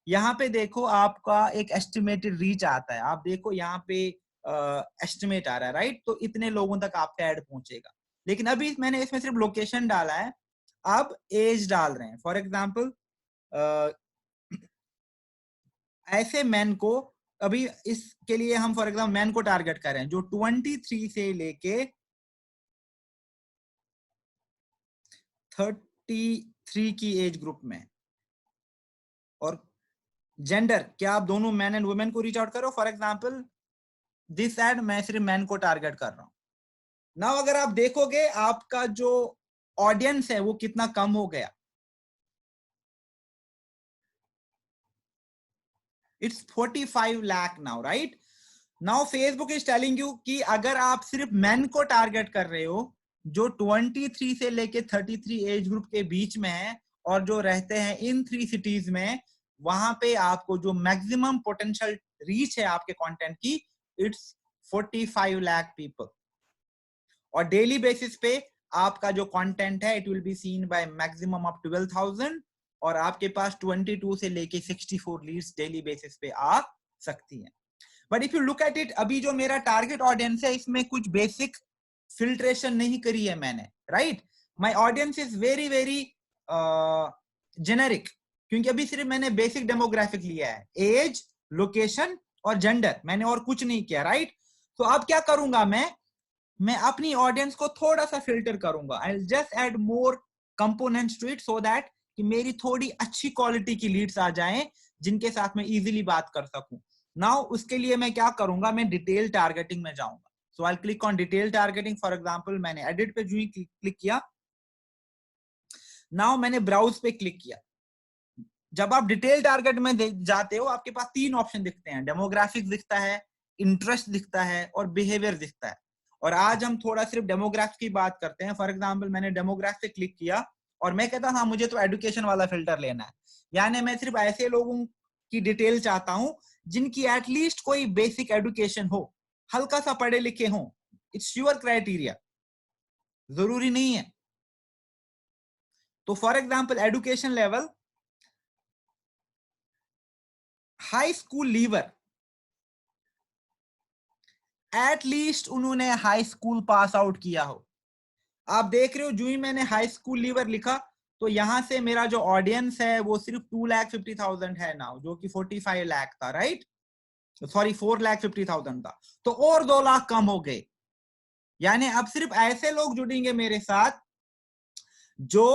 यहाँ पे देखो आपका एक एस्टिमेटेड रीच आता है, आप देखो यहाँ पे एस्टिमेट आ रहा है, राइट। तो इतने लोगों तक आपका ऐड पहुंचेगा। लेकिन अभी मैंने इसमें सिर्फ लोकेशन डाला है, अब एज डाल रहे हैं। फॉर एग्जाम्पल ऐसे मैन को, अभी इसके लिए हम फॉर एग्जाम्पल मैन को टारगेट कर रहे हैं जो 23 से लेके 33 की एज ग्रुप में। और जेंडर, क्या आप दोनों मैन एंड वुमेन को रीच आउट करो? फॉर एग्जाम्पल दिस एड मैं सिर्फ मैन को टारगेट कर रहा हूं। नाउ अगर आप देखोगे आपका जो ऑडियंस है वो कितना कम हो गया, it's 45 lakh now, right. Now Facebook is telling you कि अगर आप सिर्फ मैन को टारगेट कर रहे हो जो 23 से लेके 33 एज ग्रुप के बीच में है और जो रहते हैं इन 3 सिटीज में, वहां पे आपको जो मैक्सिमम पोटेंशियल रीच है आपके कंटेंट की, इट्स 45 लाख पीपल। और डेली बेसिस पे आपका जो कंटेंट है it will be seen by maximum of 12,000 और आपके पास 22 से लेके 64 लीड्स डेली बेसिस पे आ सकती हैं। But if you look at it, अभी जो मेरा टारगेट ऑडियंस है इसमें कुछ बेसिक फिल्ट्रेशन नहीं करी है मैंने, right. My audience is very very generic, क्योंकि अभी सिर्फ मैंने बेसिक डेमोग्राफिक लिया है, एज, लोकेशन और जेंडर, मैंने और कुछ नहीं किया, राइट। तो अब क्या करूंगा मैं अपनी ऑडियंस को थोड़ा सा फिल्टर करूंगा। I will just add more components to it so that कि मेरी थोड़ी अच्छी क्वालिटी की लीड्स आ जाएं जिनके साथ मैं इजीली बात कर सकूं। नाउ उसके लिए मैं क्या करूंगा, मैं डिटेल टारगेटिंग में जाऊंगा। So I click on detail targeting. For example मैंने एडिट पे जो ही क्लिक किया, नाउ मैंने ब्राउज पे क्लिक किया। जब आप डिटेल टारगेट में जाते हो, आपके पास तीन ऑप्शन दिखते हैं, डेमोग्राफिक्स दिखता है, इंटरेस्ट दिखता है और बिहेवियर दिखता है। और आज हम थोड़ा सिर्फ डेमोग्राफ्स की बात करते हैं। फॉर एग्जांपल मैंने डेमोग्राफ पे क्लिक किया और मैं कहता हाँ मुझे तो एजुकेशन वाला फिल्टर लेना है, यानी मैं सिर्फ ऐसे लोगों की डिटेल चाहता हूं जिनकी एटलीस्ट कोई बेसिक एजुकेशन हो, हल्का सा पढ़े लिखे हो। इट्स योर क्राइटेरिया, जरूरी नहीं है। तो for example education level high school leaver, at least उन्होंने हाई स्कूल पास आउट किया हो। आप देख रहे हो जो ही मैंने हाई स्कूल लीवर लिखा तो यहां से मेरा जो ऑडियंस है वो सिर्फ 2,50,000 है नाउ, जो कि 45 लाख था, राइट? सॉरी 4,50,000 था, तो और 2 लाख कम हो गए। यानी अब सिर्फ ऐसे लोग जुड़ेंगे मेरे साथ जो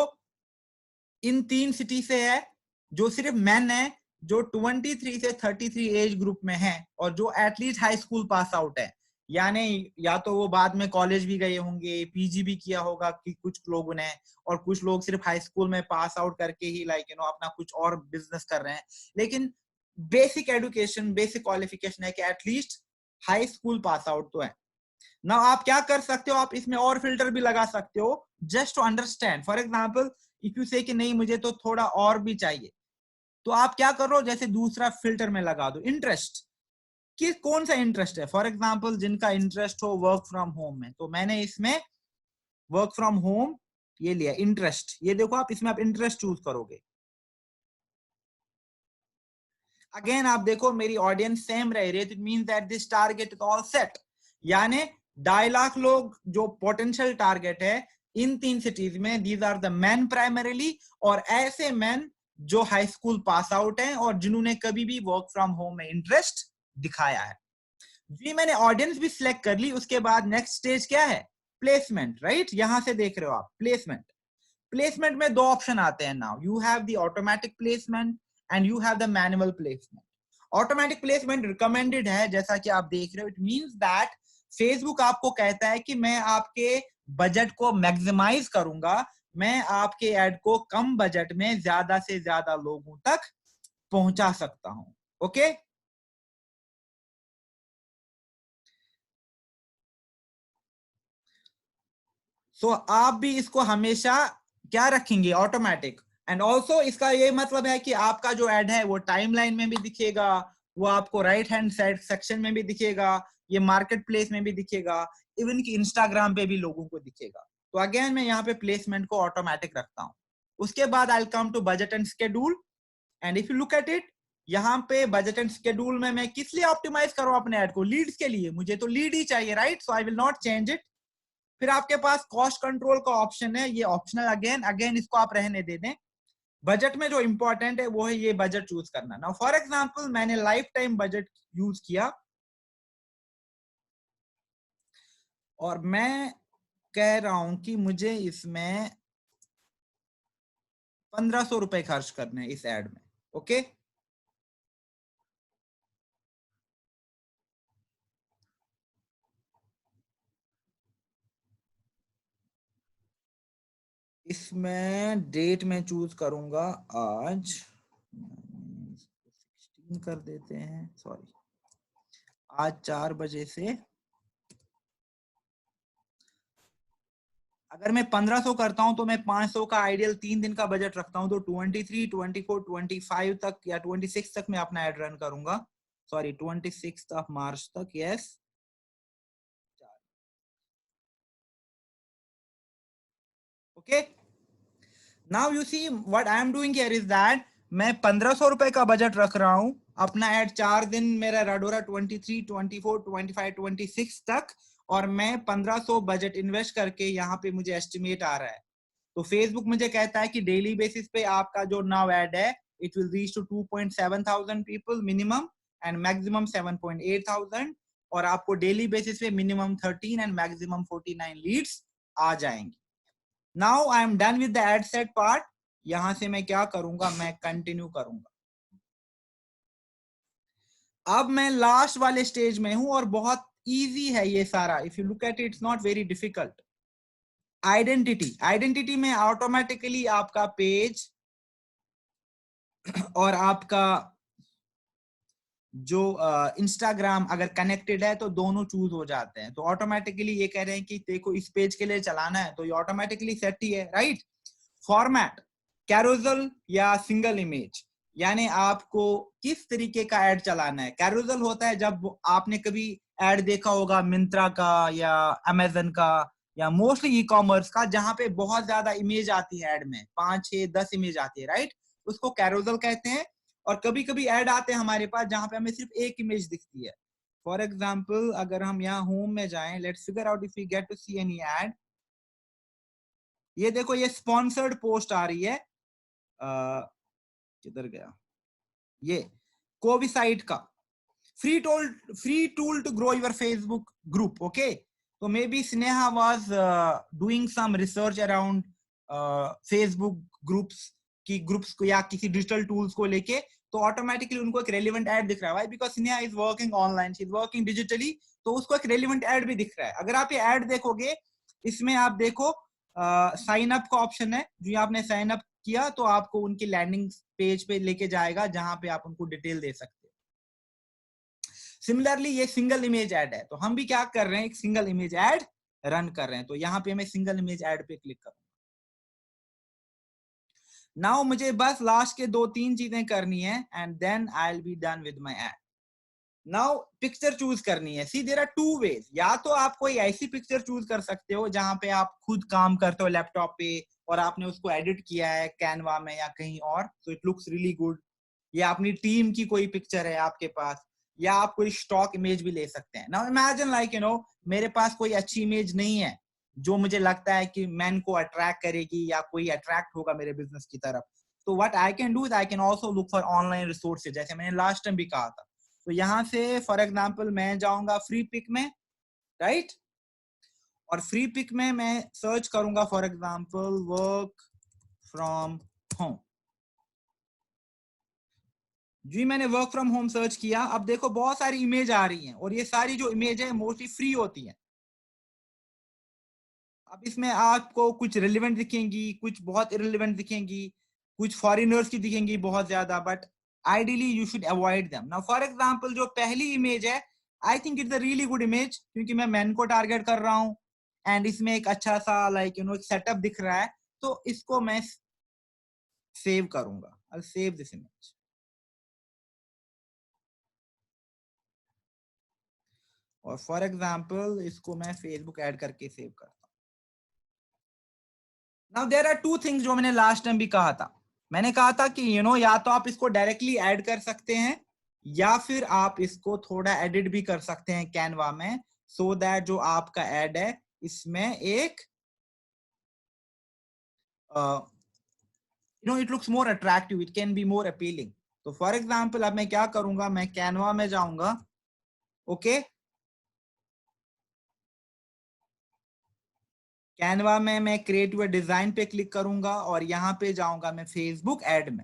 इन 3 सिटी से है, जो सिर्फ मेन है, जो 23 से 33 एज ग्रुप में है और जो at least high school pass out है। यानी या तो वो बाद में कॉलेज भी गए होंगे, पीजी भी किया होगा कि कुछ लोगों ने, और कुछ लोग सिर्फ हाई स्कूल में पास आउट करके ही अपना कुछ और बिजनेस कर रहे हैं। लेकिन बेसिक एजुकेशन, बेसिक क्वालिफिकेशन है कि at least high school pass out तो है ना। आप क्या कर सकते हो, आप इसमें और फिल्टर भी लगा सकते हो just to understand. For example if you say कि नहीं मुझे तो थोड़ा और भी चाहिए, तो आप क्या करो, जैसे दूसरा फिल्टर में लगा दो इंटरेस्ट, कि कौन सा इंटरेस्ट है। फॉर एग्जाम्पल जिनका इंटरेस्ट हो वर्क फ्रॉम होम में, तो मैंने इसमें वर्क फ्रॉम होम ये लिया इंटरेस्ट। ये देखो आप इसमें आप इंटरेस्ट चूज करोगे। अगेन आप देखो मेरी ऑडियंस सेम रह रही है, it means that this target is all set. यानी 2.5 लाख लोग जो पोटेंशियल टारगेट है इन 3 सिटीज में, these are the men primarily, और ऐसे मेन जो हाई स्कूल पास आउट हैं और जिन्होंने कभी भी वर्क फ्रॉम होम में इंटरेस्ट दिखाया है। जी मैंने ऑडियंस भी सिलेक्ट कर ली। उसके बाद नेक्स्ट स्टेज क्या है, प्लेसमेंट, राइट? यहां से देख रहे हो आप प्लेसमेंट। प्लेसमेंट में 2 ऑप्शन आते हैं now, you have the automatic placement and you have the manual placement. Automatic placement recommended है, जैसा कि आप देख रहे हो। इट मींस दैट फेसबुक आपको कहता है कि मैं आपके बजट को मैक्सिमाइज करूंगा, मैं आपके ऐड को कम बजट में ज्यादा से ज्यादा लोगों तक पहुंचा सकता हूं। ओके, सो आप भी इसको हमेशा क्या रखेंगे, ऑटोमेटिक। एंड ऑल्सो इसका ये मतलब है कि आपका जो एड है वो टाइमलाइन में भी दिखेगा, वो आपको राइट हैंड साइड सेक्शन में भी दिखेगा, ये मार्केट प्लेस में भी दिखेगा, इवन कि इंस्टाग्राम पे भी लोगों को दिखेगा। तो अगेन मैं यहाँ पे प्लेसमेंट को ऑटोमेटिक रखता हूँ। उसके बाद I will come to budget and schedule. And if you look at it, यहाँ पे बजट एंड शेड्यूल में मैं किस लिए ऑप्टिमाइज करूँ अपने एड को, लीड्स के लिए। मुझे तो लीड ही चाहिए, right? So I will not change it. फिर आपके पास कॉस्ट कंट्रोल का ऑप्शन है, ये ऑप्शनल, अगेन अगेन इसको आप रहने दे दें। बजट में जो इंपॉर्टेंट है वो है ये बजट चूज करना। ना फॉर एग्जांपल मैंने लाइफ टाइम बजट यूज किया और मैं कह रहा हूं कि मुझे इसमें 1,500 रुपए खर्च करने हैं इस एड में। ओके, इसमें डेट में चूज करूंगा आज, 16 कर देते हैं, सॉरी आज 4 बजे से। अगर मैं 1,500 करता हूं तो मैं 500 का आइडियल 3 दिन का बजट रखता हूं, तो 23, 24, 25 तक या 26 तक मैं अपना एड रन करूंगा। सॉरी 26 ऑफ मार्च तक, yes. Okay, now you see what I am doing here is that मैं 1,500 रुपए का बजट रख रहा हूं। अपना एड 4 दिन मेरा रन हो रहा है, 23, 24, 25, 26 तक, और मैं 1,500 बजट इन्वेस्ट करके यहाँ पे मुझे एस्टिमेट आ रहा है। तो फेसबुक मुझे कहता है कि डेली बेसिस पे आपका जो नाउ ऐड है it will reach to 2.7,000 people minimum and maximum 7.8,000, और आपको डेली बेसिस पे मिनिमम 13 एंड मैक्सिमम 49 लीड्स आ जाएंगे। Now I am done with the ad set part. यहां से मैं क्या करूंगा, मैं कंटिन्यू करूंगा। अब मैं लास्ट वाले स्टेज में हूं और बहुत इजी है ये सारा. If you look at it, it's not very difficult. Identity में ऑटोमेटिकली आपका पेज और आपका जो इंस्टाग्राम अगर कनेक्टेड है तो दोनों चूज हो जाते हैं. तो ऑटोमेटिकली ये कह रहे हैं कि देखो इस पेज के लिए चलाना है तो ये ऑटोमेटिकली सेट ही है, राइट. फॉर्मेट, कैरोजल या सिंगल इमेज, यानी आपको किस तरीके का एड चलाना है. कैरोजल होता है जब आपने कभी एड देखा होगा मिंत्रा का या अमेजन का या मोस्टली ई कॉमर्स का, जहां पे बहुत ज्यादा इमेज आती है एड में, 5 6 10 इमेज आती है, राइट. उसको कैरोजल कहते हैं. और कभी कभी ऐड आते हैं हमारे पास जहां पे हमें सिर्फ एक इमेज दिखती है. फॉर एग्जाम्पल अगर हम यहाँ होम में जाएं, let's figure out if we get to see any ad. ये देखो ये स्पॉन्सर्ड पोस्ट आ रही है. किधर गया ये, कोविसाइट का free tool to grow your Facebook group. Okay, तो maybe Sneha was doing some research around Facebook groups की ग्रुप्स को या किसी डिजिटल टूल्स को लेके. तो ऑटोमेटिकली उनको एक रेलिवेंट ऐड दिख रहा है. Why? Because Sneha is working online, she is working digitally, तो उसको एक रेलिवेंट ऐड भी दिख रहा है. अगर आप ये ऐड देखोगे, इसमें आप देखो साइन अप का ऑप्शन है. जो आपने साइन अप किया तो आपको उनकी लैंडिंग पेज पे लेके जाएगा जहां पे आप उनको डिटेल दे सकते हो. सिमिलरली ये सिंगल इमेज ऐड है, तो हम भी क्या कर रहे हैं, एक सिंगल इमेज ऐड रन कर रहे हैं. तो यहाँ पे मैं सिंगल इमेज ऐड पे क्लिक करूंगा. नाउ मुझे बस लास्ट के 2 3 चीजें करनी है and then I will be done with my ad. Now picture choose करनी है. See there are 2 ways. या तो आप कोई ऐसी पिक्चर चूज कर सकते हो जहां पे आप खुद काम करते हो लैपटॉप पे और आपने उसको एडिट किया है कैनवा में या कहीं और, so it looks really good. या अपनी टीम की कोई पिक्चर है आपके पास, या आप कोई स्टॉक इमेज भी ले सकते हैं. नाउ इमेजिन लाइक मेरे पास कोई अच्छी इमेज नहीं है जो मुझे लगता है कि मैन को अट्रैक्ट करेगी या कोई अट्रैक्ट होगा मेरे बिजनेस की तरफ. तो what I can do is I can also look for online resources, जैसे मैंने लास्ट टाइम भी कहा था. तो यहाँ से फॉर एग्जाम्पल मैं जाऊंगा फ्री पिक में, राइट. और फ्री पिक में मैं सर्च करूंगा for example work from home. जी मैंने वर्क फ्रॉम होम सर्च किया. अब देखो बहुत सारी इमेज आ रही हैं और ये सारी जो इमेज है मोस्टली फ्री होती हैं. अब इसमें आपको कुछ रिलेवेंट दिखेंगी, कुछ बहुत इरेलीवेंट दिखेंगी, कुछ फॉरेनर्स की दिखेंगी बहुत ज्यादा, but ideally you should avoid them. Now for example जो पहली इमेज है, I think it's a really good image क्योंकि मैं मैन को टारगेट कर रहा हूँ एंड इसमें एक अच्छा सा लाइक एक सेटअप दिख रहा है. तो इसको मैं सेव करूंगा. I save this image. और फॉर एग्जांपल इसको मैं फेसबुक ऐड करके सेव करता हूँ. नाउ देयर आर 2 थिंग्स जो मैंने लास्ट टाइम भी कहा था. मैंने कहा था कि या तो आप इसको डायरेक्टली ऐड कर सकते हैं या फिर आप इसको थोड़ा एडिट भी कर सकते हैं कैनवा में, सो दैट जो आपका ऐड है इसमें एक it looks more attractive, it can be more appealing. तो फॉर एग्जांपल अब मैं क्या करूंगा, मैं कैनवा में जाऊंगा. ओके, कैनवा में मैं क्रिएट हुए डिजाइन पे क्लिक करूंगा और यहाँ पे जाऊंगा मैं फेसबुक ऐड में.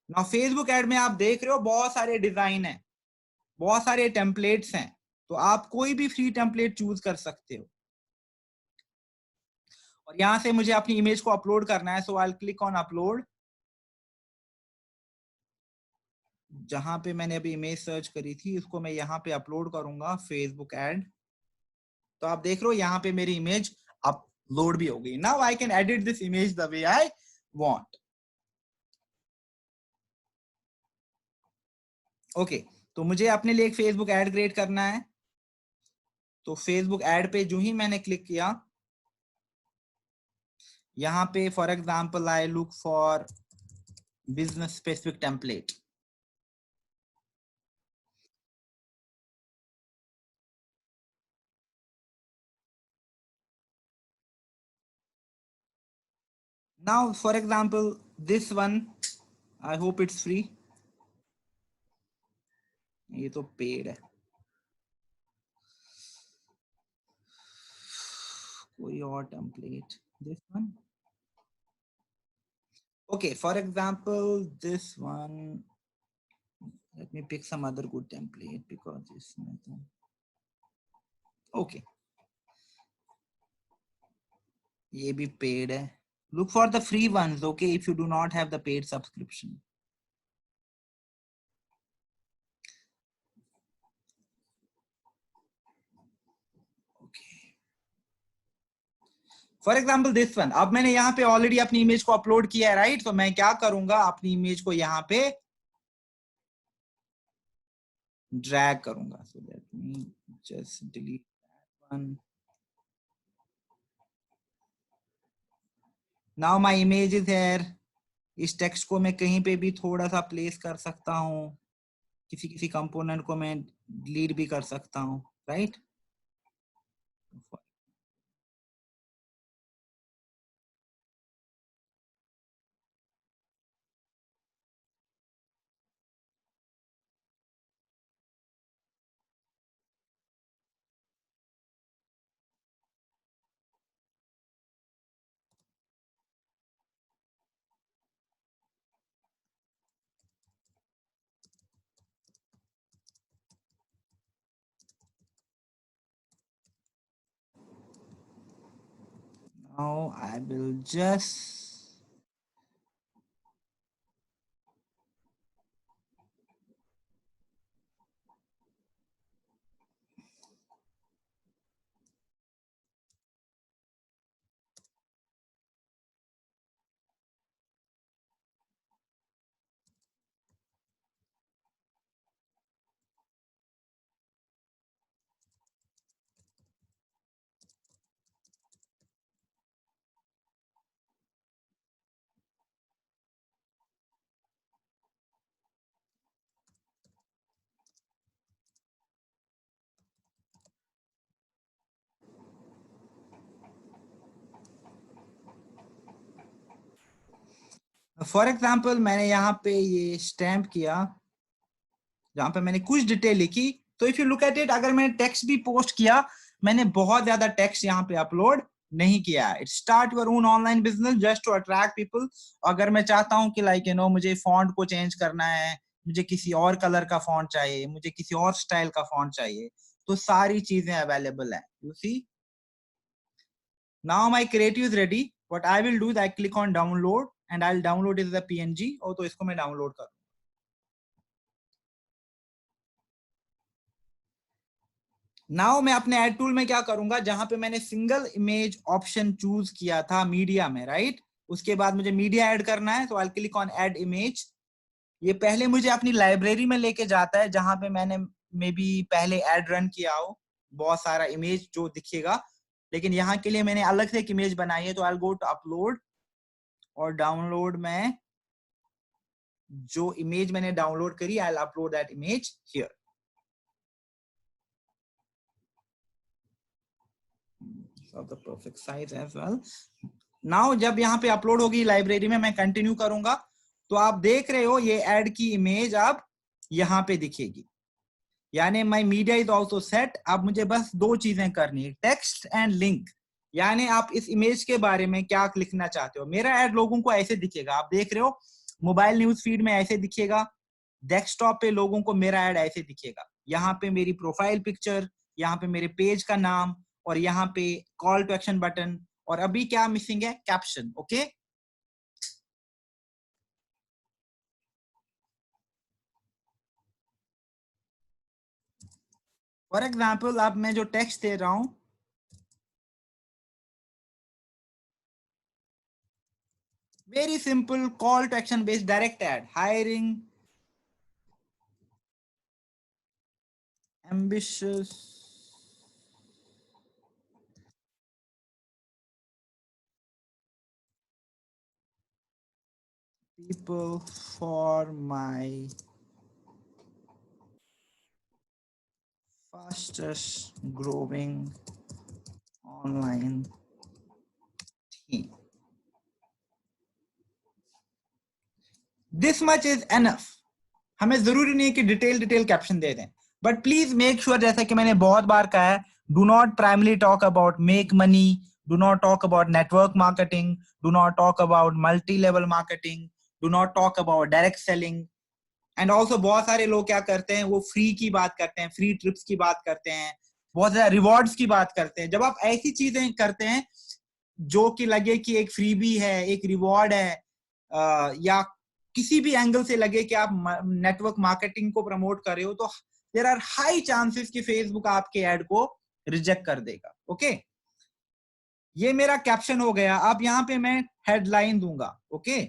ना फेसबुक ऐड में आप देख रहे हो बहुत सारे डिजाइन हैं, बहुत सारे टेम्पलेट्स हैं. तो आप कोई भी फ्री टेम्पलेट चूज कर सकते हो. और यहाँ से मुझे अपनी इमेज को अपलोड करना है, so I will click on upload. जहां पे मैंने अभी इमेज सर्च करी थी उसको मैं यहाँ पे अपलोड करूंगा फेसबुक ऐड. तो आप देख रहे हो यहाँ पे मेरी इमेज अपलोड भी हो गई. Now I can edit this image the way I want. Okay, तो मुझे अपने लिए एक फेसबुक ऐड क्रिएट करना है. तो फेसबुक ऐड पे जो ही मैंने क्लिक किया, यहाँ पे for example I look for business specific template. Now for example this one, I hope it's free. ये तो पेड है. कोई और template, this one. Okay, for example this one, let me pick some other good template because it's nothing. Okay, ये भी पेड है. Look for the free ones, okay, if you do not have the paid subscription. Okay. For example, this one. अब मैंने यहाँ पे ऑलरेडी अपनी इमेज को अपलोड किया है, राइट? तो मैं क्या करूंगा, अपनी इमेज को यहाँ पे ड्रैग करूंगा. So let me just delete that one. Now my image is here. इस टेक्स्ट को मैं कहीं पे भी थोड़ा सा प्लेस कर सकता हूँ, किसी किसी कंपोनेंट को मैं डिलीट भी कर सकता हूँ, right? Now I will just for example मैंने यहाँ पे ये स्टैम्प किया, जहां पे मैंने कुछ डिटेल लिखी. तो if you look at it, अगर मैंने टेक्स्ट भी पोस्ट किया, मैंने बहुत ज्यादा टेक्स्ट यहाँ पे अपलोड नहीं किया. It start your own online business just to attract people. अगर मैं चाहता हूँ कि लाइक मुझे फॉन्ट को चेंज करना है, मुझे किसी और कलर का फॉन्ट चाहिए, मुझे किसी और स्टाइल का फॉन्ट चाहिए, तो सारी चीजें अवेलेबल है. You see, now my creative is ready. What I will do, I click on download and I will download it as a PNG. और तो इसको मैं डाउनलोड करूँ. नाउ मैं अपने एड टूल में क्या करूंगा, जहां पे मैंने सिंगल इमेज ऑप्शन चूज किया था मीडिया में, राइट? उसके बाद मुझे मीडिया ऐड करना है, तो आई क्लिक ऑन ऐड इमेज. ये पहले मुझे अपनी लाइब्रेरी में लेके जाता है, जहां पे मैंने मे बी पहले ऐड रन किया हो, बहुत सारा इमेज जो दिखेगा. लेकिन यहाँ के लिए मैंने अलग से एक इमेज बनाई है, तो आई गो टू अपलोड और डाउनलोड में जो इमेज मैंने डाउनलोड करी, I upload that image here. of the perfect size as well. Now जब यहाँ पे अपलोड होगी लाइब्रेरी में, मैं कंटिन्यू करूंगा, तो आप देख रहे हो ये ऐड की इमेज अब यहाँ पे दिखेगी. यानी my media is also set. अब मुझे बस दो चीजें करनी है, टेक्स्ट एंड लिंक. यानी आप इस इमेज के बारे में क्या लिखना चाहते हो. मेरा ऐड लोगों को ऐसे दिखेगा, आप देख रहे हो मोबाइल न्यूज फीड में ऐसे दिखेगा, डेस्कटॉप पे लोगों को मेरा ऐड ऐसे दिखेगा. यहाँ पे मेरी प्रोफाइल पिक्चर, यहाँ पे मेरे पेज का नाम, और यहाँ पे कॉल टू एक्शन बटन, और अभी क्या मिसिंग है, कैप्शन. ओके, फॉर एग्जाम्पल अब मैं जो टेक्स्ट दे रहा हूं, very simple call to action based direct ad, hiring ambitious people for my fastest growing online team. This much is enough. हमें जरूरी नहीं है कि डिटेल कैप्शन दे दें, बट प्लीज मेक श्योर, जैसा कि मैंने बहुत बार कहा है, do not primarily talk about make money, do not talk about network marketing, do not talk about multi level marketing, do not talk about direct selling. And also बहुत सारे लोग क्या करते हैं, वो फ्री की बात करते हैं, फ्री ट्रिप्स की बात करते हैं, बहुत ज्यादा रिवॉर्ड्स की बात करते हैं। जब आप ऐसी चीजें करते हैं जो कि लगे कि एक फ्रीबी है, एक रिवॉर्ड है, या किसी भी एंगल से लगे कि आप नेटवर्क मार्केटिंग को प्रमोट कर रहे हो, तो देयर आर हाई चांसेस कि फेसबुक आपके ऐड को रिजेक्ट कर देगा। ओके, ये मेरा कैप्शन हो गया। अब यहां पे मैं हेडलाइन दूंगा। Okay,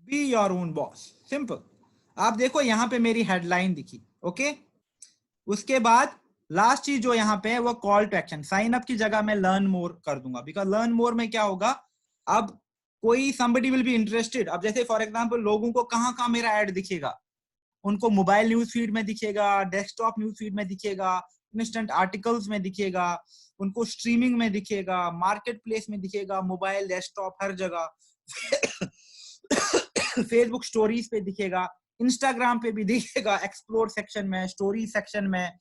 be your own boss, simple. आप देखो यहां पे मेरी हेडलाइन दिखी। ओके, उसके बाद लास्ट चीज जो यहाँ पे है वो call to action. Sign up की जगह मैं लर्न मोर कर दूंगा, बिकॉज लर्न मोर में क्या होगा, अब कोई somebody विल बी इंटरेस्टेड। अब जैसे फॉर एग्जांपल लोगों को कहाँ कहाँ मेरा ऐड दिखेगा, उनको मोबाइल न्यूज फीड में दिखेगा, डेस्कटॉप न्यूज फीड में दिखेगा, इंस्टेंट आर्टिकल्स में दिखेगा, उनको स्ट्रीमिंग में दिखेगा, मार्केट प्लेस में दिखेगा, मोबाइल डेस्कटॉप हर जगह, फेसबुक स्टोरीज पे दिखेगा, इंस्टाग्राम पे भी दिखेगा, एक्सप्लोर सेक्शन में, स्टोरी सेक्शन में,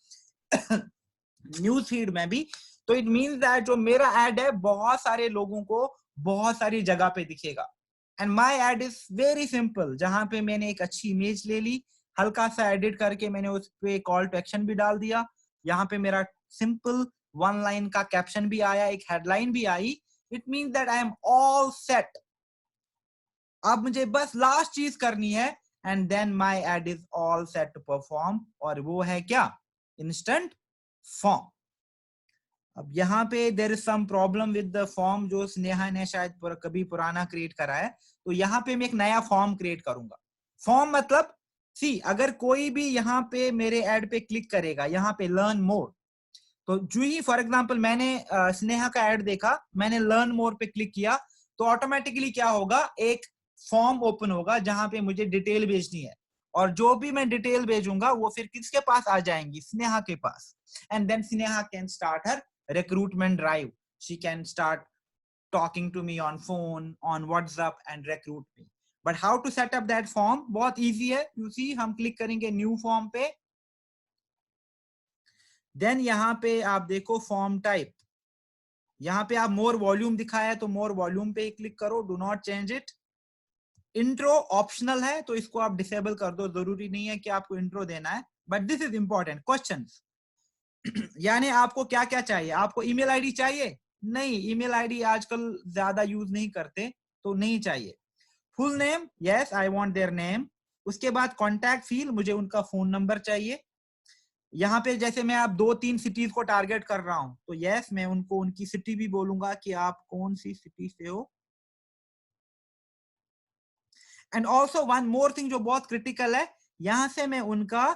न्यूज फीड में भी। तो इट मींस दैट जो मेरा ऐड है बहुत सारे लोगों को बहुत सारी जगह पे दिखेगा। And my add is very simple, जहां पे मैंने एक अच्छी इमेज ले ली, हल्का सा एडिट करके मैंने उस पे कॉल टू एक्शन भी डाल दिया, यहाँ पे मेरा सिंपल वन लाइन का कैप्शन भी आया, एक हेडलाइन भी आई। It means that I am all set. अब मुझे बस लास्ट चीज करनी है, and then my ad is all set to perform, और वो है क्या, इंस्टेंट फॉर्म। अब यहाँ पे there is some problem with the form जो स्नेहा ने शायद कभी पुराना क्रिएट करा है। तो यहाँ पे मैं एक नया फॉर्म क्रिएट करूंगा। फॉर्म मतलब सी, अगर कोई भी यहाँ पे मेरे एड पे क्लिक करेगा, यहाँ पे लर्न मोर, तो जो ही फॉर एग्जांपल मैंने स्नेहा का एड देखा, मैंने लर्न मोर पे क्लिक किया, तो ऑटोमेटिकली क्या होगा, एक फॉर्म ओपन होगा जहां पे मुझे डिटेल भेजनी है, और जो भी मैं डिटेल भेजूंगा वो फिर किसके पास आ जाएंगी, स्नेहा के पास। And then Sneha can start her recruitment drive. She can start talking to me on phone, on WhatsApp and recruit me. But how to set up that form? बहुत easy है। You see, हम क्लिक करेंगे न्यू फॉर्म पे, देन यहाँ पे आप देखो फॉर्म टाइप, यहाँ पे आप मोर वॉल्यूम दिखाया है तो मोर वॉल्यूम पे क्लिक करो, do not change it. Intro optional है तो इसको आप डिसेबल कर दो, जरूरी नहीं है कि आपको इंट्रो देना है, but this is important question. यानी आपको क्या क्या चाहिए, आपको ईमेल आईडी चाहिए? नहीं, ईमेल आईडी आजकल ज्यादा यूज नहीं करते, तो नहीं चाहिए। Full name, yes I want their name. उसके बाद कॉन्टैक्ट फील्ड, मुझे उनका फोन नंबर चाहिए। यहाँ पे जैसे मैं आप 2-3 सिटीज को टारगेट कर रहा हूं, तो यस मैं उनको उनकी सिटी भी बोलूंगा कि आप कौन सी सिटी से हो। And also one more thing जो बहुत क्रिटिकल है, यहां से मैं उनका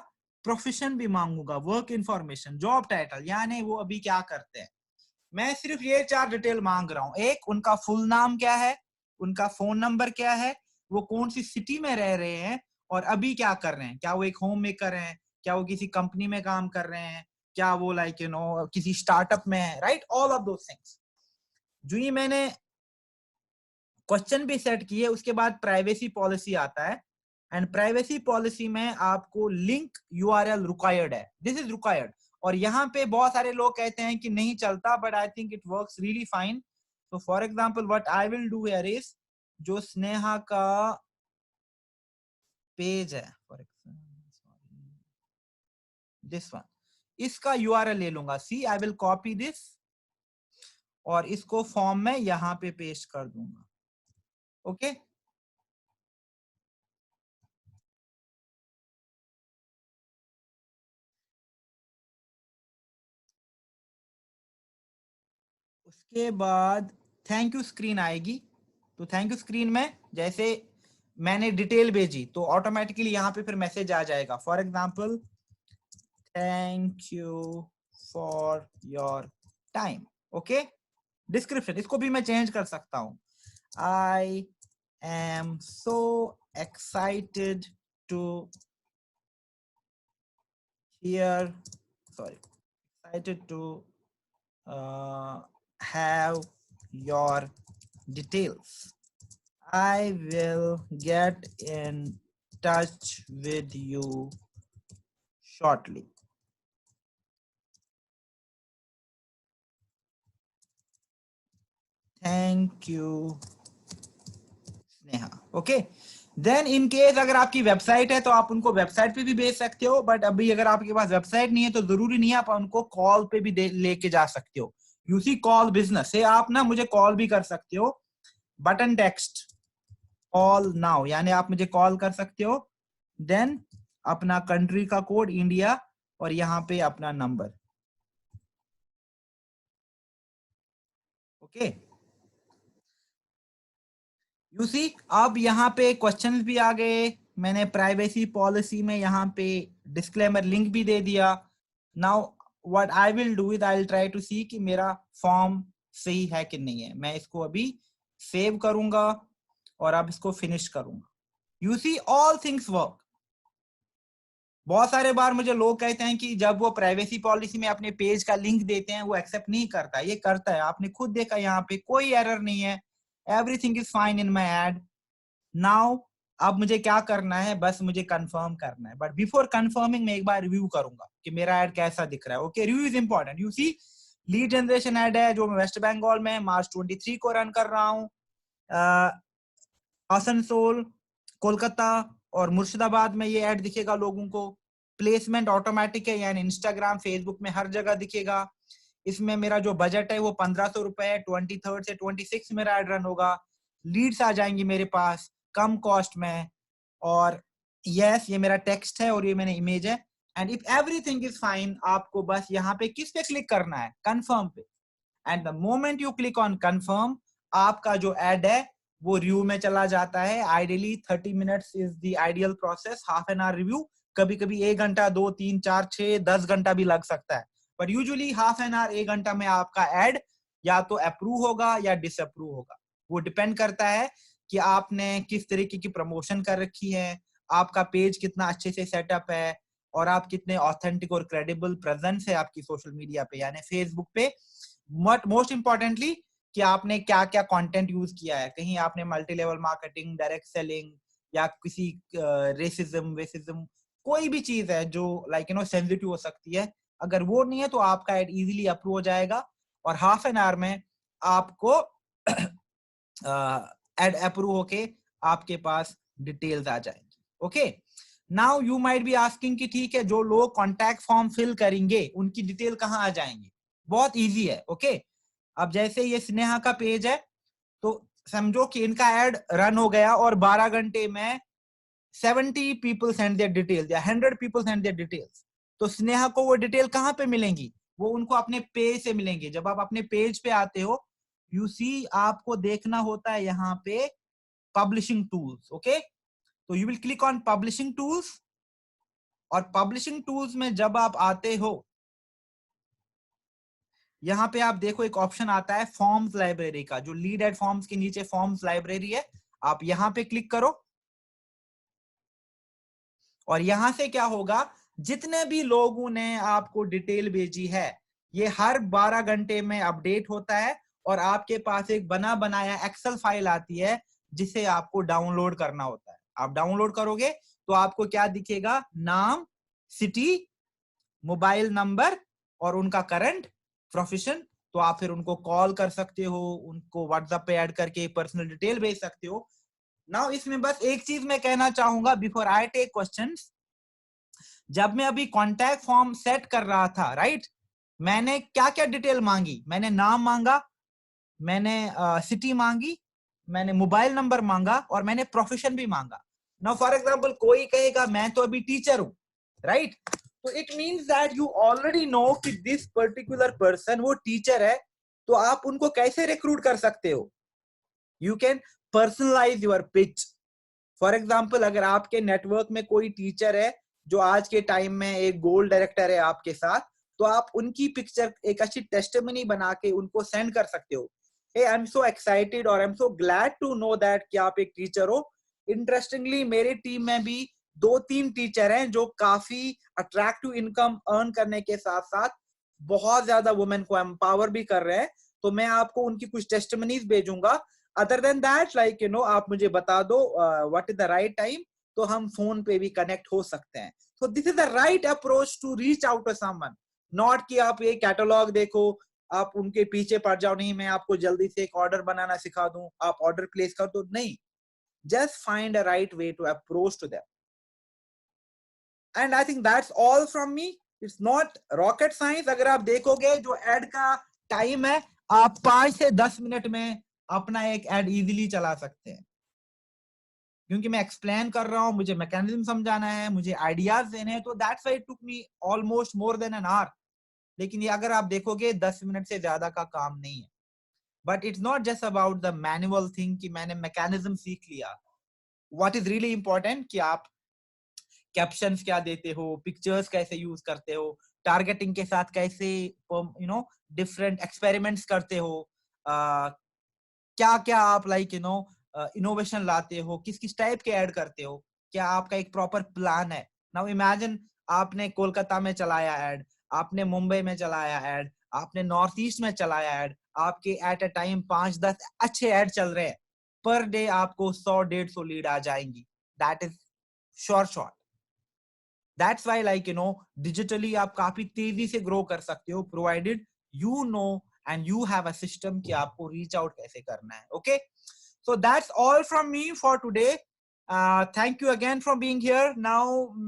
प्रोफेशन भी मांगूंगा, वर्क इंफॉर्मेशन, जॉब टाइटल, यानी वो अभी क्या करते हैं। मैं सिर्फ ये 4 डिटेल मांग रहा हूं। एक, उनका फुल नाम क्या है, उनका फोन नंबर क्या है, वो कौन सी सिटी में रह रहे हैं, और अभी क्या कर रहे हैं, क्या वो एक होम मेकर हैं, क्या वो किसी कंपनी में काम कर रहे हैं, क्या वो लाइक यू नो किसी स्टार्टअप में है, right, all of those things. जो ही मैंने क्वेश्चन भी सेट किए, उसके बाद प्राइवेसी पॉलिसी आता है, एंड प्राइवेसी पॉलिसी में आपको लिंक यूआरएल रिक्वायर्ड है, दिस इज रिक्वायर्ड। और यहाँ पे बहुत सारे लोग कहते हैं कि नहीं चलता, but I think it works really fine. तो for example what I will do here is, जो स्नेहा का पेज है, फॉर एग्जांपल दिस वन, इसका यूआरएल ले लूंगा, see I will copy this, और इसको फॉर्म में यहाँ पे पेस्ट कर दूंगा। ओके, उसके बाद थैंक यू स्क्रीन आएगी। तो थैंक यू स्क्रीन में जैसे मैंने डिटेल भेजी तो ऑटोमेटिकली यहाँ पे फिर मैसेज आ जाएगा, for example thank you for your time. Okay, description इसको भी मैं चेंज कर सकता हूँ, I am so excited to hear, sorry, excited to have your details. I will get in touch with you shortly. Thank you, Sneha. Okay. Then in case अगर आपकी वेबसाइट है तो आप उनको वेबसाइट पे भी भेज सकते हो, बट अभी अगर आपके पास वेबसाइट नहीं है तो जरूरी नहीं है, आप उनको कॉल पे भी लेके जा सकते हो। यू सी कॉल बिजनेस से आप ना मुझे कॉल भी कर सकते हो, बटन टेक्स्ट कॉल नाउ, यानी आप मुझे कॉल कर सकते हो, देन अपना कंट्री का कोड इंडिया और यहाँ पे अपना नंबर। ओके, यू सी अब यहाँ पे क्वेश्चंस भी आ गए, मैंने प्राइवेसी पॉलिसी में यहाँ पे डिस्क्लेमर लिंक भी दे दिया। Now what I will do is I will try to see कि मेरा फॉर्म सही है कि नहीं है। मैं इसको अभी सेव करूंगा और अब इसको फिनिश करूंगा। You see all things work. बहुत सारे बार मुझे लोग कहते हैं कि जब वो प्राइवेसी पॉलिसी में अपने पेज का लिंक देते हैं वो एक्सेप्ट नहीं करता, ये करता है, आपने खुद देखा, यहाँ पे कोई एरर नहीं है, everything is fine in my ad. Now अब मुझे क्या करना है, बस मुझे कंफर्म करना है, बट बिफोर कंफर्मिंग मैं एक बार रिव्यू करूंगा कि मेरा एड कैसा दिख रहा है। Okay, review is important. You see lead generation ad है जो मैं वेस्ट बंगाल में मार्च 23 को रन कर रहा हूँ। आसनसोल, कोलकाता और मुर्शिदाबाद में ये ऐड दिखेगा लोगों को। प्लेसमेंट ऑटोमेटिक है, यानी इंस्टाग्राम फेसबुक में हर जगह दिखेगा। इसमें मेरा जो बजट है वो 1500 रुपए है। 23 से 26 मेरा ऐड रन होगा। लीड्स आ जाएंगी मेरे पास कम कॉस्ट में। और यस, ये मेरा टेक्स्ट है और ये मैंने इमेज है। And if everything is fine, आपको बस यहाँ पे किस पे क्लिक करना है, कंफर्म पे। And the moment you click on confirm, आपका जो एड है वो रिव्यू में चला जाता है। Ideally 30 minutes is the ideal process, half an hour review. कभी कभी 1 घंटा, 2, 3, 4, 6, 10 घंटा भी लग सकता है, but usually half an hour, 1 घंटा में आपका एड या तो अप्रूव होगा या डिसअप्रूव होगा। वो डिपेंड करता है कि आपने किस तरीके की प्रमोशन कर रखी है, आपका पेज कितना अच्छे से सेटअप है, और आप कितने ऑथेंटिक और क्रेडिबल प्रेजेंस है आपकी सोशल मीडिया पे, यानी फेसबुक पे। मोस्ट इंपॉर्टेंटली कि आपने क्या क्या कंटेंट यूज किया है, कहीं आपने multi level marketing, direct selling, या किसी रेसिज्म वेसिज्म, कोई भी चीज है जो लाइक सेंसिटिव हो सकती है, अगर वो नहीं है तो आपका एड इजीली अप्रूव हो जाएगा और हाफ एन आवर में आपको एड अप्रूव होके आपके पास डिटेल्स आ जाएंगी। Okay, now you might be asking कि ठीक है, जो लोग कॉन्टैक्ट फॉर्म फिल करेंगे उनकी डिटेल कहाँ आ जाएंगी। बहुत इजी है। ओके, अब जैसे ये स्नेहा का पेज है, तो समझो कि इनका एड रन हो गया और 12 घंटे में 70 पीपल सेंड देयर डिटेल्स या 100 पीपल सेंड देयर डिटेल्स। तो स्नेहा को वो डिटेल कहाँ पे मिलेंगी, वो उनको अपने पेज से मिलेंगे। जब आप अपने पेज पे आते हो, यू सी आपको देखना होता है यहाँ पे पब्लिशिंग टूल्स। ओके, तो you will click on publishing tools, और पब्लिशिंग टूल्स में जब आप आते हो, यहाँ पे आप देखो एक ऑप्शन आता है फॉर्म्स लाइब्रेरी का, जो लीड एड फॉर्म्स के नीचे फॉर्म्स लाइब्रेरी है, आप यहाँ पे क्लिक करो। और यहां से क्या होगा, जितने भी लोगों ने आपको डिटेल भेजी है, ये हर 12 घंटे में अपडेट होता है और आपके पास एक बना बनाया एक्सेल फाइल आती है जिसे आपको डाउनलोड करना होता है। आप डाउनलोड करोगे तो आपको क्या दिखेगा, नाम, सिटी, मोबाइल नंबर और उनका करंट प्रोफेशन। तो आप फिर उनको कॉल कर सकते हो, उनको व्हाट्सएप पे ऐड करके पर्सनल डिटेल भेज सकते हो। नाउ इसमें बस एक चीज मैं कहना चाहूंगा बिफोर आई टेक क्वेश्चंस। जब मैं अभी कॉन्टैक्ट फॉर्म सेट कर रहा था, राइट, मैंने क्या क्या डिटेल मांगी, मैंने नाम मांगा, मैंने सिटी मांगी, मैंने मोबाइल नंबर मांगा और मैंने प्रोफेशन भी मांगा। नाउ फॉर एग्जांपल कोई कहेगा मैं तो अभी टीचर हूं, राइट, तो it means that you already know कि दिस पर्टिकुलर पर्सन वो टीचर है। तो आप उनको कैसे रिक्रूट कर सकते हो, you can personalise your pitch. For example अगर आपके नेटवर्क में कोई टीचर है जो आज के टाइम में एक गोल्ड डायरेक्टर है आपके साथ, तो आप उनकी पिक्चर एक अच्छी टेस्टिमनी बना के उनको सेंड कर सकते हो। hey, I am so excited और I am so glad to know that कि आप एक टीचर हो। इंटरेस्टिंगली मेरी टीम में भी 2-3 टीचर हैं जो काफी अट्रैक्टिव इनकम अर्न करने के साथ साथ बहुत ज्यादा वुमेन को एम्पावर भी कर रहे हैं। तो मैं आपको उनकी कुछ टेस्टिमनीज भेजूंगा। अदर देन दैट, लाइक आप मुझे बता दो what is the right time, तो हम फोन पे भी कनेक्ट हो सकते हैं। So this is the right approach to reach out to someone, not कि आप ये कैटलॉग देखो, आप उनके पीछे पड़ जाओ, नहीं मैं आपको जल्दी से एक ऑर्डर बनाना सिखा दूं, आप ऑर्डर प्लेस कर दो, नहीं। just find a right way to approach to them. And I think that's all from me. It's not rocket science. अगर आप देखोगे जो एड का टाइम है, आप 5 से 10 मिनट में अपना एक एड इजीली चला सकते हैं, क्योंकि मैं एक्सप्लेन कर रहा हूं, मुझे मैकेनिज्म समझाना है, मुझे आइडियाज देने हैं, तो that's why it took me almost more than an hour. लेकिन ये अगर आप देखोगे 10 मिनट से ज्यादा का काम नहीं है. But it's not just about the manual thing कि मैंने मैकेनिज्म सीख लिया. व्हाट इज रियली इंपॉर्टेंट कि आप कैप्शंस क्या देते हो, पिक्चर्स कैसे यूज करते हो, टारगेटिंग के साथ कैसे डिफरेंट एक्सपेरिमेंट्स करते हो, क्या क्या आप इनोवेशन लाते हो, किस किस टाइप के ऐड करते हो, क्या आपका एक प्रॉपर प्लान है. नाउ इमेजिन आपने कोलकाता में चलाया ऐड, आपने मुंबई में चलाया ऐड, आपने नॉर्थ ईस्ट में चलाया ऐड, आपके एट अ टाइम 5-10 अच्छे ऐड चल रहे हैं, पर डे आपको 100-150 लीड आ जाएंगी. That is short. That's why digitally आप काफी तेजी से ग्रो कर सकते हो, provided you know and you have a system कि आपको reach out कैसे करना है. Okay, so that's all from me for today. Thank you again for being here. Now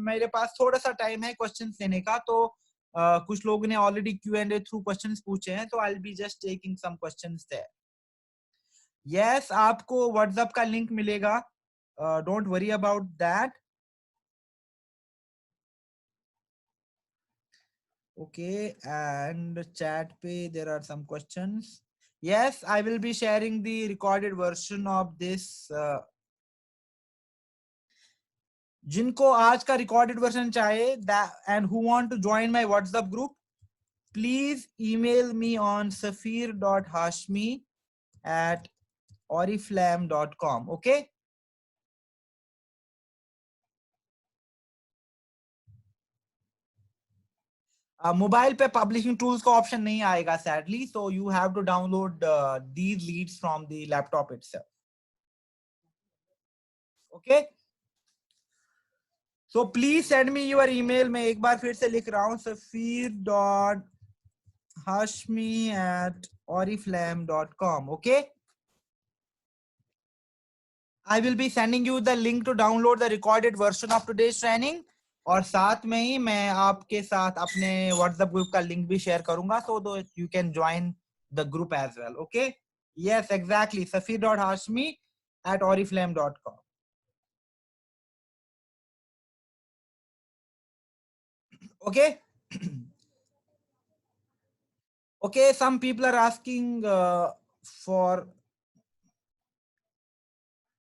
मेरे पास थोड़ा सा टाइम है क्वेश्चंस लेने का, तो कुछ लोगों ने ऑलरेडी Q&A थ्रू क्वेश्चंस पूछे हैं, तो I'll be just taking some questions there. Yes, आपको WhatsApp का लिंक मिलेगा, don't worry about that. Okay, and chat pe there are some questions. Yes, I will be sharing the recorded version of this. जिनको आज का recorded version चाहिए and who want to join my WhatsApp group, please email me on safir.hashmi@oriflame.com. Okay. Mobile पे पब्लिशिंग टूल्स का ऑप्शन नहीं आएगा sadly, so you have to download these leads from the laptop itself. Okay. So please send me your email. मैं एक बार फिर से लिख रहा हूँ, safir.hashmi@oriflame.com. Okay. I will be sending you the link to download the recorded version of today's training. और साथ में ही मैं आपके साथ अपने WhatsApp ग्रुप का लिंक भी शेयर करूंगा, so that you can join the group as well. Okay. Yes, exactly. safir.hashmi@oriflame.com. Okay. Okay, some people are asking for